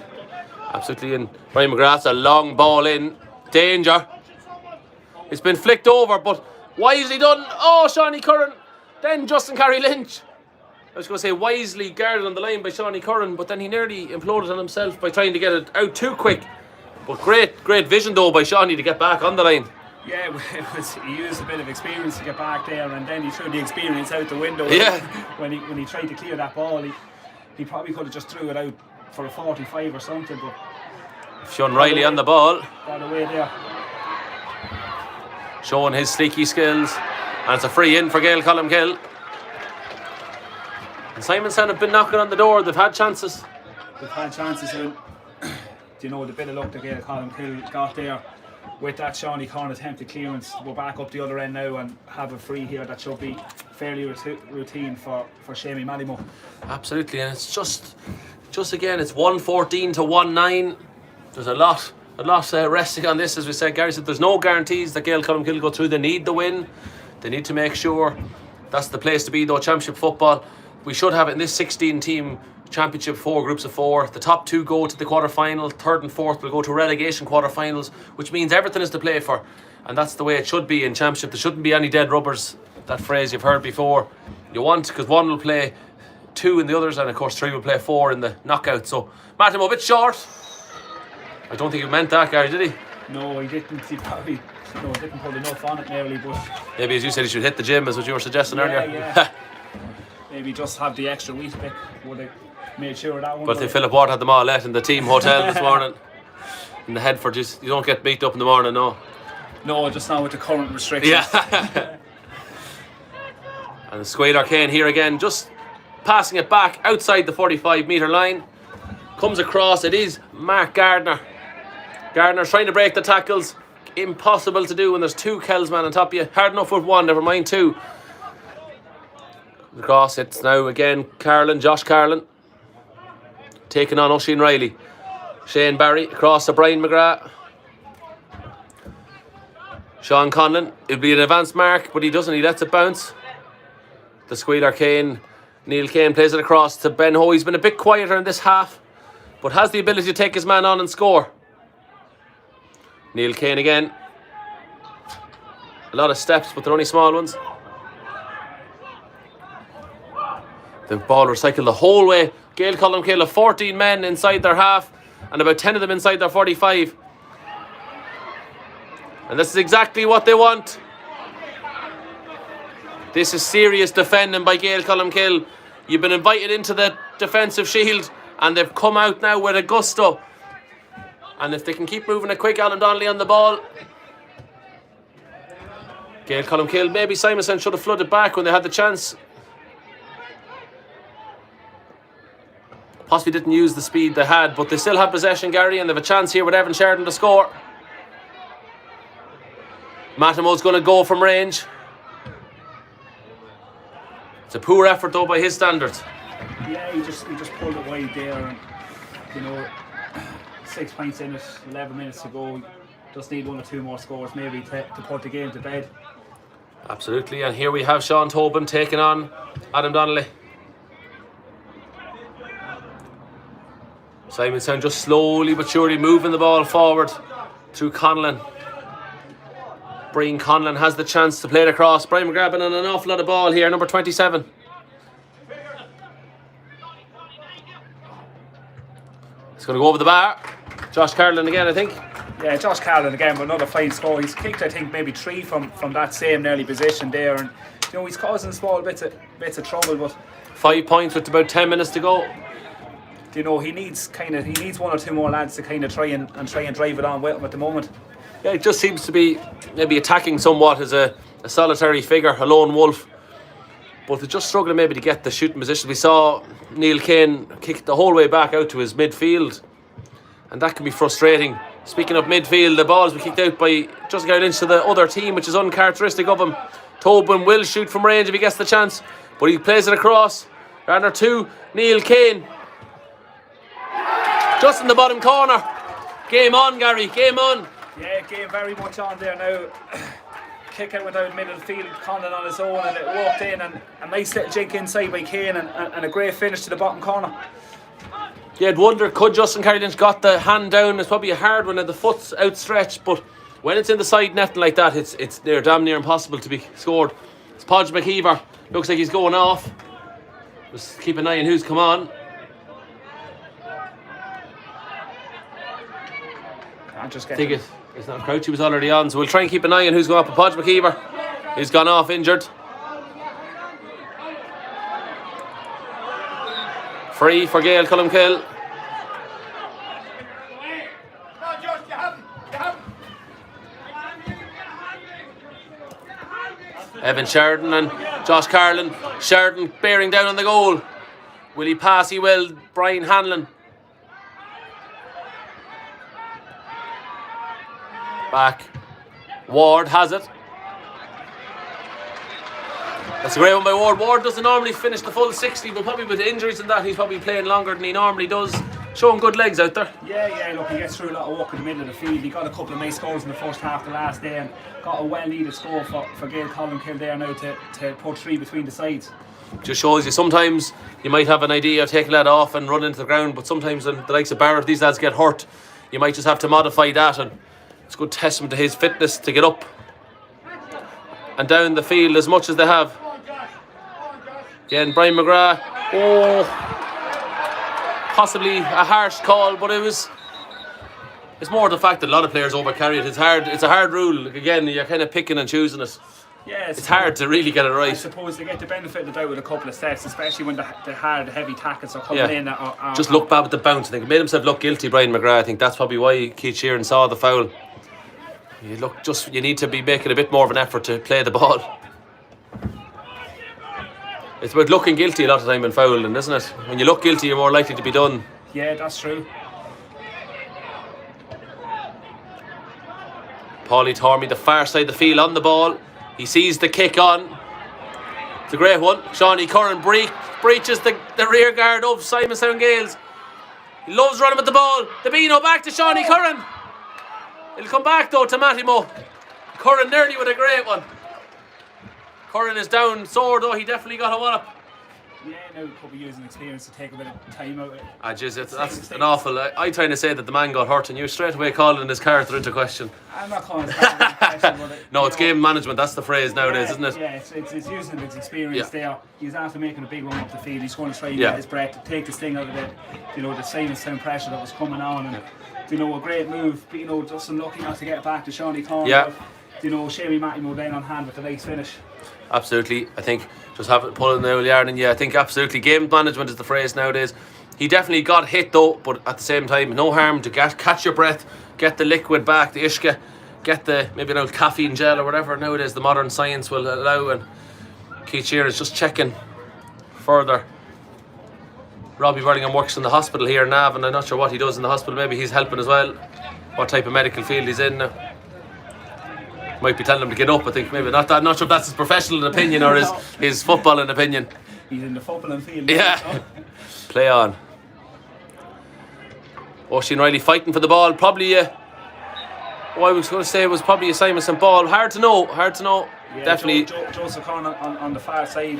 Speaker 2: Absolutely,
Speaker 1: and Ryan McGrath's a long ball in. Danger. It's been flicked over, but wisely done. Oh, Shawnee Curran. Then Justin Carey Lynch. I was going to say wisely guarded on the line by Shawnee Curran, but then he nearly imploded on himself by trying to get it out too quick. But great vision though by Shawnee to get back on the line.
Speaker 2: Yeah, he used a bit of experience to get back there, and then he threw the experience out the window.
Speaker 1: Yeah.
Speaker 2: When he tried to clear that ball, he probably could have just threw it out for a 45 or something, but
Speaker 1: Fionn Riley on the ball.
Speaker 2: Got away there.
Speaker 1: Showing his sneaky skills. And it's a free in for Gail Colmcille. And Simonstown have been knocking on the door. They've had chances.
Speaker 2: And you know, the bit of luck that Gail Colmcille got there with that Shawnee Corn attempted clearance. We're back up the other end now and have a free here that should be fairly routine for Shamey Malimo.
Speaker 1: Absolutely, and it's just again, it's 1-14 to 1-9. There's a lot resting on this, as we said. Gary said there's no guarantees that Gail Colmcille go through. They need the win. They need to make sure that's the place to be, though. Championship football, we should have it in this 16-team championship, 4 groups of 4. The top 2 go to the quarter-final. 3rd and 4th will go to relegation quarter-finals, which means everything is to play for. And that's the way it should be in championship. There shouldn't be any dead rubbers. That phrase you've heard before. You want, because one will play 2 in the others, and of course 3 will play 4 in the knockout. So Martin, a bit short. I don't think he meant that, Gary, did he?
Speaker 2: No, he didn't. He probably didn't put enough on it nearly, but
Speaker 1: maybe, as you said, he should hit the gym, as what you were suggesting earlier.
Speaker 2: Yeah. Maybe just have the extra wheat pick. Would have made sure of that one.
Speaker 1: But I think Philip Ward had them all let in the team hotel this morning. In the Headford, you don't get beat up in the morning, no.
Speaker 2: No, just now with the current restrictions.
Speaker 1: Yeah. And the Squade Arcane here again, just passing it back outside the 45-metre line. Comes across, it is Mark Gardner. Gardner's trying to break the tackles. Impossible to do when there's 2 Kelsman on top of you. Hard enough with 1, never mind 2. Across, it's now again Josh Carlin. Taking on Oisin Riley. Shane Barry across to Brian McGrath. Sean Conlon, it'll be an advanced mark, but he doesn't, he lets it bounce. The Squeal Arcane, Neil Kane plays it across to Ben Ho. He's been a bit quieter in this half, but has the ability to take his man on and score. Neil Kane again. A lot of steps, but they're only small ones. The ball recycled the whole way. Gail Colmcille have 14 men inside their half and about 10 of them inside their 45. And this is exactly what they want. This is serious defending by Gail Colmcille. You've been invited into the defensive shield and they've come out now with a gusto. And if they can keep moving it quick, Alan Donnelly on the ball. Gail Colmcille, maybe Simonstown should have flooded back when they had the chance. Possibly didn't use the speed they had, but they still have possession, Gary, and they have a chance here with Evan Sheridan to score. Matimo's going to go from range. It's a poor effort though by his standards.
Speaker 2: Yeah, he just pulled it wide there, and you know, 6 points in it, 11 minutes to go. Just need 1 or 2 more scores maybe to put the game to bed.
Speaker 1: Absolutely, and here we have Sean Tobin taking on Adam Donnelly. Simonstown just slowly but surely moving the ball forward through Conlon. Brian Conlon has the chance to play it across. Brian McGrath on an awful lot of ball here, number 27. It's going to go over the bar. Josh Carlin again, I think.
Speaker 2: Yeah, Josh Carlin again with another fine score. He's kicked, I think, maybe 3 from that same nearly position there, and you know, he's causing small bits of trouble. But
Speaker 1: 5 points with about 10 minutes to go.
Speaker 2: You know, he needs 1 or 2 more lads to kind of try and drive it on with him at the moment.
Speaker 1: Yeah, it just seems to be maybe attacking somewhat as a solitary figure, a lone wolf. But they're just struggling maybe to get the shooting position. We saw Neil Kane kick the whole way back out to his midfield, and that can be frustrating. Speaking of midfield, the ball has been kicked out by just Gail into the other team, which is uncharacteristic of him. Tobin will shoot from range if he gets the chance, but he plays it across. Runner 2, Neil Kane. Just in the bottom corner. Game on, Gary, game on.
Speaker 2: Yeah, game very much on there now. Kick out went out middle of the field, Conlon on his own, and it walked in, and a nice little jink inside by Kane, and a great finish to the bottom corner.
Speaker 1: Yeah, I'd wonder, could Justin Carey-Lynch got the hand down? It's probably a hard one, and the foot's outstretched, but when it's in the side netting like that, it's damn near impossible to be scored. It's Podge McKeever. Looks like he's going off. Just keep an eye on who's come on.
Speaker 2: I
Speaker 1: think it's not Crouchy was already on, so we'll try and keep an eye on who's going up. Podge McKeever, he's gone off injured. Free for Gail Colmcille. Evan Sheridan and Josh Carlin. Sheridan bearing down on the goal. Will he pass? He will. Brian Hanlon. Back. Ward has it. That's a great one by Ward. Ward doesn't normally finish the full 60, but probably with injuries and that, he's probably playing longer than he normally does. Showing good legs out there.
Speaker 2: Yeah, look, he gets through a lot of work in the middle of the field. He got a couple of nice scores in the first half of the last day and got a well-needed score for Gail Colmcille there now to put 3 between the sides.
Speaker 1: Just shows you sometimes you might have an idea of taking that off and run into the ground, but sometimes when the likes of Barrett, these lads get hurt, you might just have to modify that, and it's a good testament to his fitness to get up and down the field as much as they have. Again, Brian McGrath. Possibly a harsh call, but it's more the fact that a lot of players overcarry it. It's a hard rule. Again, you're kind of picking and choosing it.
Speaker 2: Yeah,
Speaker 1: it's hard to really get it right.
Speaker 2: I suppose they get the benefit of the doubt with a couple of steps, especially when the hard, heavy tackles are coming in.
Speaker 1: Just look bad with the bounce. I think it made himself look guilty, Brian McGrath. I think that's probably why Keith Sheeran saw the foul. You need to be making a bit more of an effort to play the ball. It's about looking guilty a lot of the time in fouling, isn't it? When you look guilty, you're more likely to be done.
Speaker 2: Yeah, that's true.
Speaker 1: Paulie Tormey, the far side of the field on the ball. He sees the kick on. It's a great one. Shawnee Curran breaches the rear guard of Simonstown Gaels. He loves running with the ball. The Beano back to Shawnee Curran. It'll come back though to Mattimo. Curran nearly with a great one. Curran is down sore though, he definitely got a wallop.
Speaker 2: Yeah, now could be using experience to take a bit of time out of it.
Speaker 1: That's an awful... I'm trying to say that the man got hurt and you're straight away calling his character into question.
Speaker 2: I'm not calling his character into question, but...
Speaker 1: No, it's game management, that's the phrase nowadays, isn't it?
Speaker 2: Yeah, it's using his experience there. He's after making a big run up the field, he's going to try and get his breath, to take this thing out of it. The Simonstown pressure that was coming on, and a great move, but just unlucky not to get back to Shawnee Corn.
Speaker 1: Yeah.
Speaker 2: Shamey Mattimo then on hand with a nice finish.
Speaker 1: Absolutely, I think just have it pulling the old yard, and I think absolutely game management is the phrase nowadays. He definitely got hit though, but at the same time, no harm to catch your breath, get the liquid back, the ishka, get maybe an old caffeine gel or whatever nowadays the modern science will allow. And Keith Sheeran is just checking further. Robbie Burlingham works in the hospital here in Navan, and I'm not sure what he does in the hospital. Maybe he's helping as well, what type of medical field he's in now. Might be telling him to get up, I think. Maybe not. I'm not sure if that's his professional opinion or his footballing opinion.
Speaker 2: He's in the footballing field.
Speaker 1: Yeah. Play on. Oisin Riley fighting for the ball. Probably I was going to say it was probably a Simonstown ball. Hard to know.
Speaker 2: Yeah,
Speaker 1: definitely.
Speaker 2: Joseph Corn on the far side.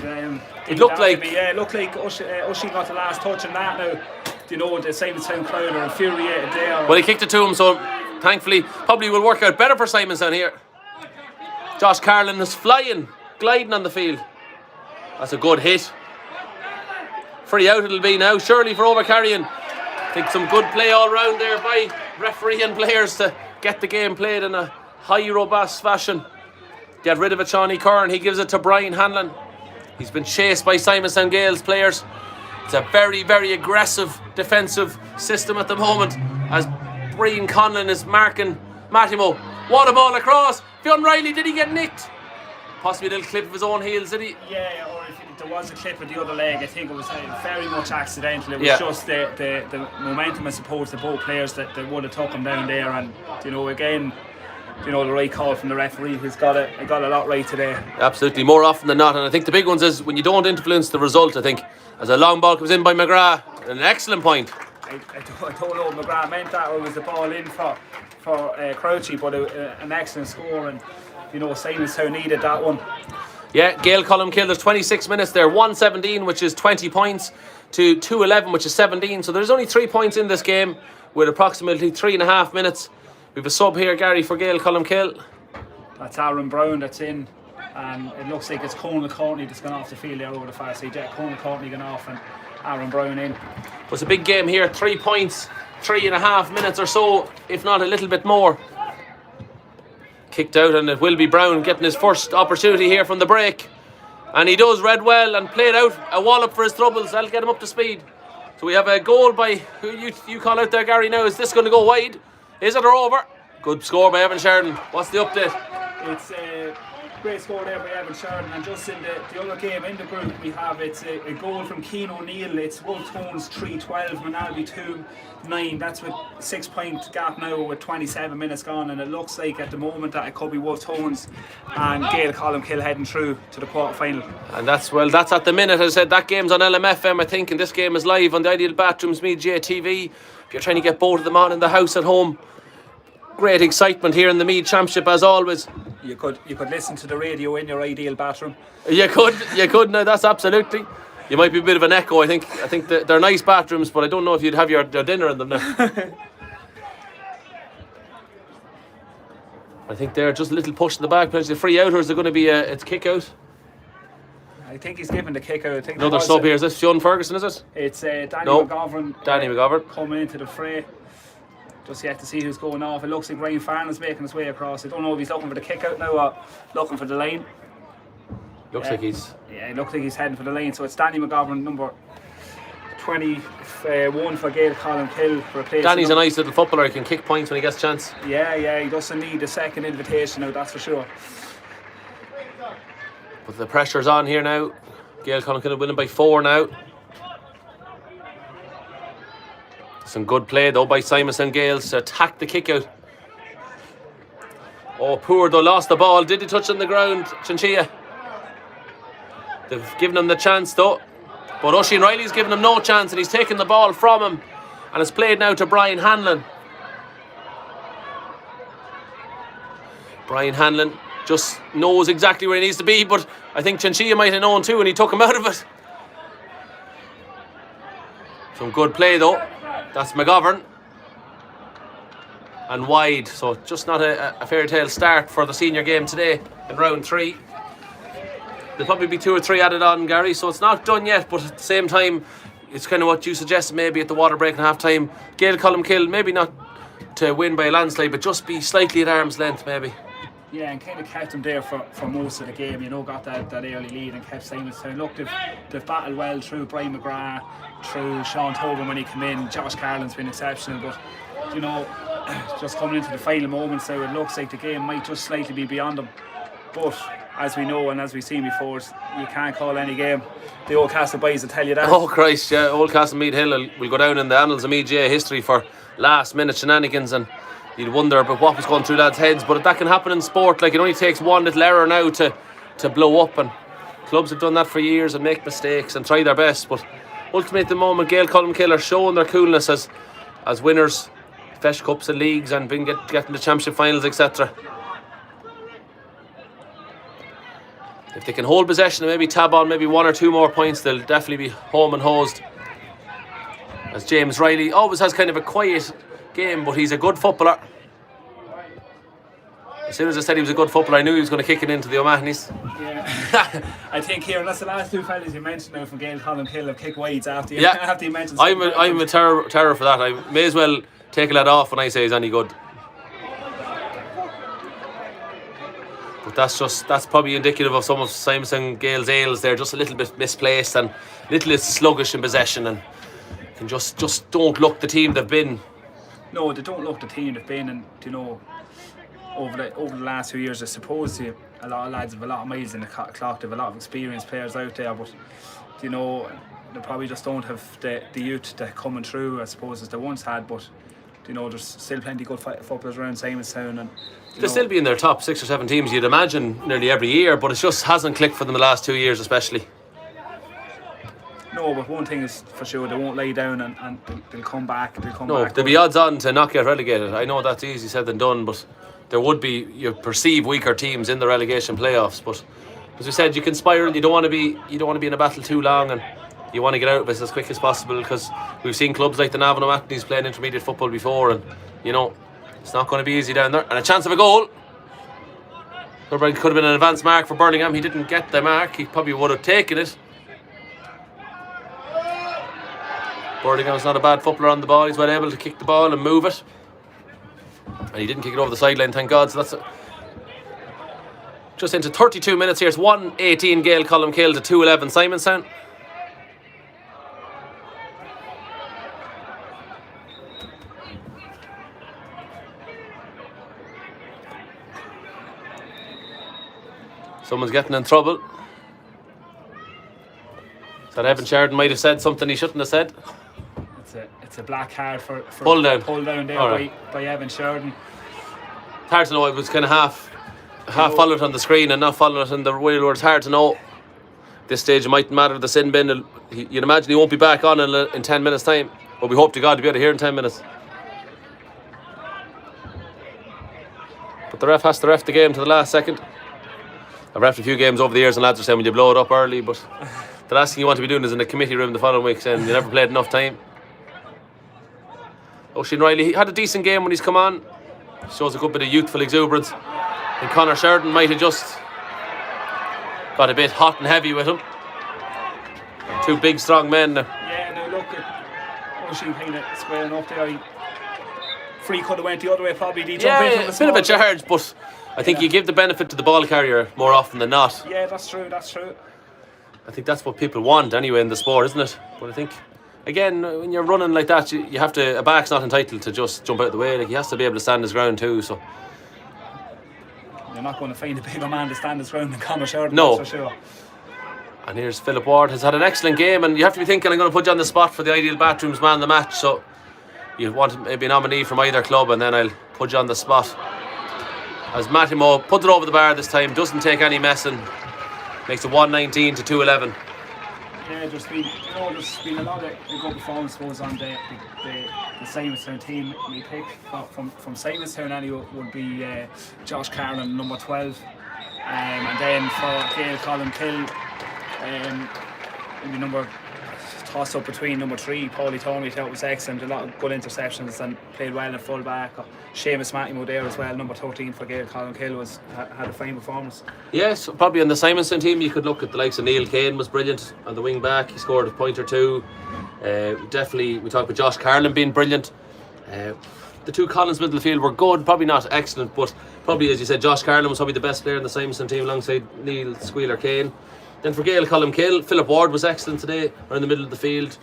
Speaker 1: It looked like...
Speaker 2: looked like Oisin got the last touch on that now. The Simonstown crowd are infuriated there.
Speaker 1: Well, he kicked it to him, so thankfully probably will work out better for Simonstown here. Josh Carlin is gliding on the field. That's a good hit. Free out it'll be now, surely for overcarrying. I think some good play all round there by referee and players to get the game played in a high robust fashion. Get rid of it, Shawnee Curran. He gives it to Brian Hanlon. He's been chased by Simonstown Gaels players. It's a very, very aggressive defensive system at the moment as Brian Conlon is marking Mattimo. What a ball across. Fionn Riley, did he get nicked? Possibly a little clip of his own heels, did he?
Speaker 2: Yeah, or if there was a clip of the other leg, I think it was very much accidental. It was just the momentum, I suppose, the both players that would have took him down there. And, again, the right call from the referee, who's got a lot right today.
Speaker 1: Absolutely, more often than not. And I think the big ones is when you don't influence the result, I think. As a long ball comes in by McGrath, an excellent point.
Speaker 2: I don't know if McGrath meant that or was the ball in for Crouchy, but an excellent score, and Simonstown needed that one.
Speaker 1: Yeah, Gail Colmcille, there's 26 minutes there, 117, which is 20 points, to 211, which is 17. So there's only 3 points in this game with approximately 3.5 minutes. We have a sub here, Gary, for Gail Colmcille.
Speaker 2: That's Aaron Brown that's in, and it looks like it's Conal Courtney that's gone off the field there over the far side. Conal Courtney gone off and Aaron Brown in.
Speaker 1: It's a big game here, 3 points, 3.5 minutes or so, if not a little bit more. Kicked out, and it will be Brown getting his first opportunity here from the break. And he does read well and played out a wallop for his troubles. That'll get him up to speed. So we have a goal by, who you call out there, Gary, now. Is this going to go wide? Is it or over? Good score by Evan Sheridan. What's the update?
Speaker 2: It's Great score there by Evan Sheridan. And just in the other game in the group, we have it's a goal from Keane O'Neill. It's Wolf Tones 3-12, Manalby 2-9. That's with 6 point gap now with 27 minutes gone. And it looks like at the moment that it could be Wolf Tones and Gail Colmcille heading through to the quarter final.
Speaker 1: And that's at the minute. As I said, that game's on LMFM, I think, and this game is live on the Ideal Bathrooms Meath JTV. If you're trying to get both of them on in the house at home, great excitement here in the Meath Championship as always.
Speaker 2: You could listen to the radio in your ideal bathroom.
Speaker 1: You could now. That's absolutely. You might be a bit of an echo. I think they're nice bathrooms, but I don't know if you'd have your dinner in them now. I think they're just a little push in the back. Potentially free out, or is it going to be it's kick out?
Speaker 2: I think he's given the kick out. I think
Speaker 1: another sub here. Is this Fionn Ferguson? Is it?
Speaker 2: It's Danny McGovern.
Speaker 1: Danny McGovern
Speaker 2: coming into the fray. Just yet to see who's going off. It looks like Ryan Farnham's making his way across. I don't know if he's looking for the kick out now or looking for the line.
Speaker 1: Looks like he's...
Speaker 2: Yeah, it looks like he's heading for the lane. So it's Danny McGovern, number 21 for Gail Colmcille.
Speaker 1: Danny's a nice little footballer. He can kick points when he gets a chance.
Speaker 2: Yeah, he doesn't need a second invitation now, that's for sure.
Speaker 1: But the pressure's on here now. Gail Colmcille winning by 4 now. Some good play though by Simonstown Gaels to attack the kick out. Oh, poor though, lost the ball. Did he touch on the ground, Chinchilla? They've given him the chance though. But Oisin Riley's given him no chance and he's taken the ball from him. And it's played now to Brian Hanlon. Brian Hanlon just knows exactly where he needs to be, but I think Chinchilla might have known too and he took him out of it. Some good play though. That's McGovern. And wide, so just not a fairy tale start for the senior game today in round 3. There'll probably be 2 or 3 added on, Gary, so it's not done yet, but at the same time, it's kind of what you suggested maybe at the water break and half time. Gail Colmcille, maybe not to win by a landslide, but just be slightly at arm's length maybe.
Speaker 2: Yeah, and kind of kept them there for most of the game, you know, got that early lead and kept Simonstown. Look, they've battled well through Brian McGrath, through Sean Tobin when he came in. Josh Carlin's been exceptional, but, you know, just coming into the final moments now, it looks like the game might just slightly be beyond them. But, as we know and as we've seen before, you can't call any game. The Old Castle boys will tell you that.
Speaker 1: Oh, Christ, yeah, Old Castle Meath Hill will go down in the annals of Meath history for last-minute shenanigans, and you'd wonder about what was going through lads' heads, but that can happen in sport. Like, it only takes one little error now to blow up, and clubs have done that for years and make mistakes and try their best. But ultimately at the moment, Gail Colmcille are showing their coolness as winners, Fesh Cups and leagues, and getting the championship finals, etc. If they can hold possession and maybe tab on maybe 1 or 2 more points, they'll definitely be home and hosed. As James Riley always has kind of a quiet game, but he's a good footballer. As soon as I said he was a good footballer, I knew he was going to kick it into the O'Mahony's.
Speaker 2: Yeah, I think here, that's the last 2 fellas you mentioned now from Gail Colmcille have kicked wides after you mentioned.
Speaker 1: I'm a terror for that. I may as well take a lad off when I say he's any good. But that's probably indicative of some of Simonstown Gael's ails. They're just a little bit misplaced and a little bit sluggish in possession, and can just don't look the team they've been.
Speaker 2: No, they don't look the team they've been, and you know, over the last few years, I suppose a lot of lads have a lot of miles in the clock. They have a lot of experienced players out there, but you know, they probably just don't have the youth that coming through, I suppose, as they once had. But you know, there's still plenty of good footballers around Simonstown, and
Speaker 1: they'll still be in their top 6 or 7 teams, you'd imagine, nearly every year, but it just hasn't clicked for them the last 2 years especially.
Speaker 2: No, but one thing is for sure, they won't lay down and they'll come back.
Speaker 1: There'll be odds on to not get relegated. I know that's easy said than done, but there would be, you perceive, weaker teams in the relegation playoffs. But as we said, you can spiral. You don't want to be in a battle too long, and you want to get out of it as quick as possible, because we've seen clubs like the Navan O'Mahony's playing intermediate football before, and you know, it's not going to be easy down there. And a chance of a goal. Could have been an advanced mark for Birmingham. He didn't get the mark. He probably would have taken it. Birmingham's not a bad footballer on the ball. He's well able to kick the ball and move it. And he didn't kick it over the sideline, thank God. So that's just into 32 minutes here. It's 1-18 Gail Colmcille to 2-11 Simonstown. Someone's getting in trouble. That Evan Sheridan might have said something he shouldn't have said.
Speaker 2: It's a black card for
Speaker 1: pull down
Speaker 2: there by Evan Sheridan.
Speaker 1: It's hard to know. It was kind of half followed on the screen and not followed it in the real world. It's hard to know. This stage it mightn't matter. The sin bin, you'd imagine he won't be back on in 10 minutes time, but we hope to God to be able to hear in 10 minutes. But the ref has to ref the game to the last second. I've refed a few games over the years and lads are saying when you blow it up early, but the last thing you want to be doing is in the committee room the following week saying you never played enough time. Oisin Riley, he had a decent game when he's come on. Shows a good bit of youthful exuberance. And Conor Sheridan might have just got a bit hot and heavy with him. Two big strong men now.
Speaker 2: Yeah, now look at Oisin kind of squaring up there. Free could have went the other way probably.
Speaker 1: A bit of a charge, but I think you give the benefit to the ball carrier more often than not.
Speaker 2: Yeah, that's true.
Speaker 1: I think that's what people want anyway in the sport, isn't it? But I think, again, when you're running like that, you have to. A back's not entitled to just jump out of the way. Like, he has to be able to stand his ground too. So
Speaker 2: you're not going to find a bigger man to stand his ground than Conor Sheridan.
Speaker 1: No.
Speaker 2: That's for sure.
Speaker 1: And here's Philip Ward, has had an excellent game, and you have to be thinking I'm going to put you on the spot for the Ideal Bathrooms Man of the Match. So you want maybe a nominee from either club, and then I'll put you on the spot. As Mattimo puts it over the bar this time, doesn't take any messing, makes it 119 to 211.
Speaker 2: Yeah, there's been a lot of good performances on the Simonstown team. We pick from Simonstown anyway would be Josh Carlin, number 12, and then for Gail Colmcille, maybe number toss up between number 3, Paulie Tommy. That was excellent. A lot of good interceptions and played well at full back. Seamus Mattimo there as well, number 13 for Gail Colmcille, had a fine performance. Yes,
Speaker 1: probably on the Simonstown team you could look at the likes of Neil Kane was brilliant on the wing back. He scored a point or two. Definitely, we talked about Josh Carlin being brilliant. The two Collins middle of the field were good, probably not excellent, but probably, as you said, Josh Carlin was probably the best player in the Simonstown team alongside Neil Squealer Kane. Then for Gail Colmcille, Philip Ward was excellent today around the middle of the field.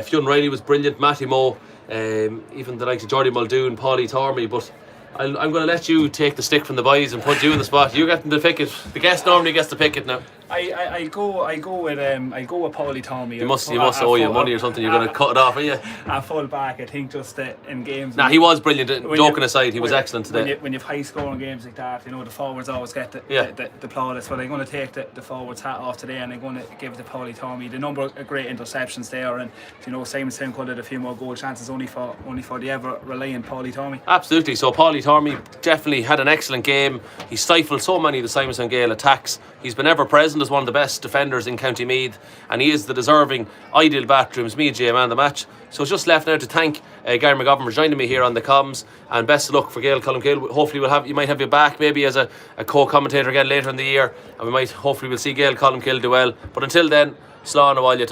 Speaker 1: Fionn Riley was brilliant, Matty Moe, even the likes of Jordy Muldoon, Paulie Tormey. But I'm going to let you take the stick from the boys and put you in the spot. You get to pick it. The guest normally gets to pick it now.
Speaker 2: I go with Paulie Tommy.
Speaker 1: He must owe you money or something. You're going to cut it off, are you?
Speaker 2: At full back, I think just in games.
Speaker 1: Nah, he was brilliant. Joking aside, he was excellent today.
Speaker 2: When you have high scoring games like that, you know the forwards always get the plaudits. But I'm going to take the forwards hat off today, and I'm going to give it to Paulie Tommy. The number of great interceptions there, and Simonstown could have a few more goal chances only for the ever reliant Paulie Tommy.
Speaker 1: Absolutely. So Paulie Tommy definitely had an excellent game. He stifled so many of the Simonstown Gael attacks. He's been ever present as one of the best defenders in County Meath, and he is the deserving Ideal Bathrooms Meath man of the match. So it's just left now to thank Gary McGovern for joining me here on the comms, and best of luck for Gail Colmcille. Hopefully you might have you back maybe as a co-commentator again later in the year, and hopefully we'll see Gail Colmcille do well. But until then, slán a bhaile.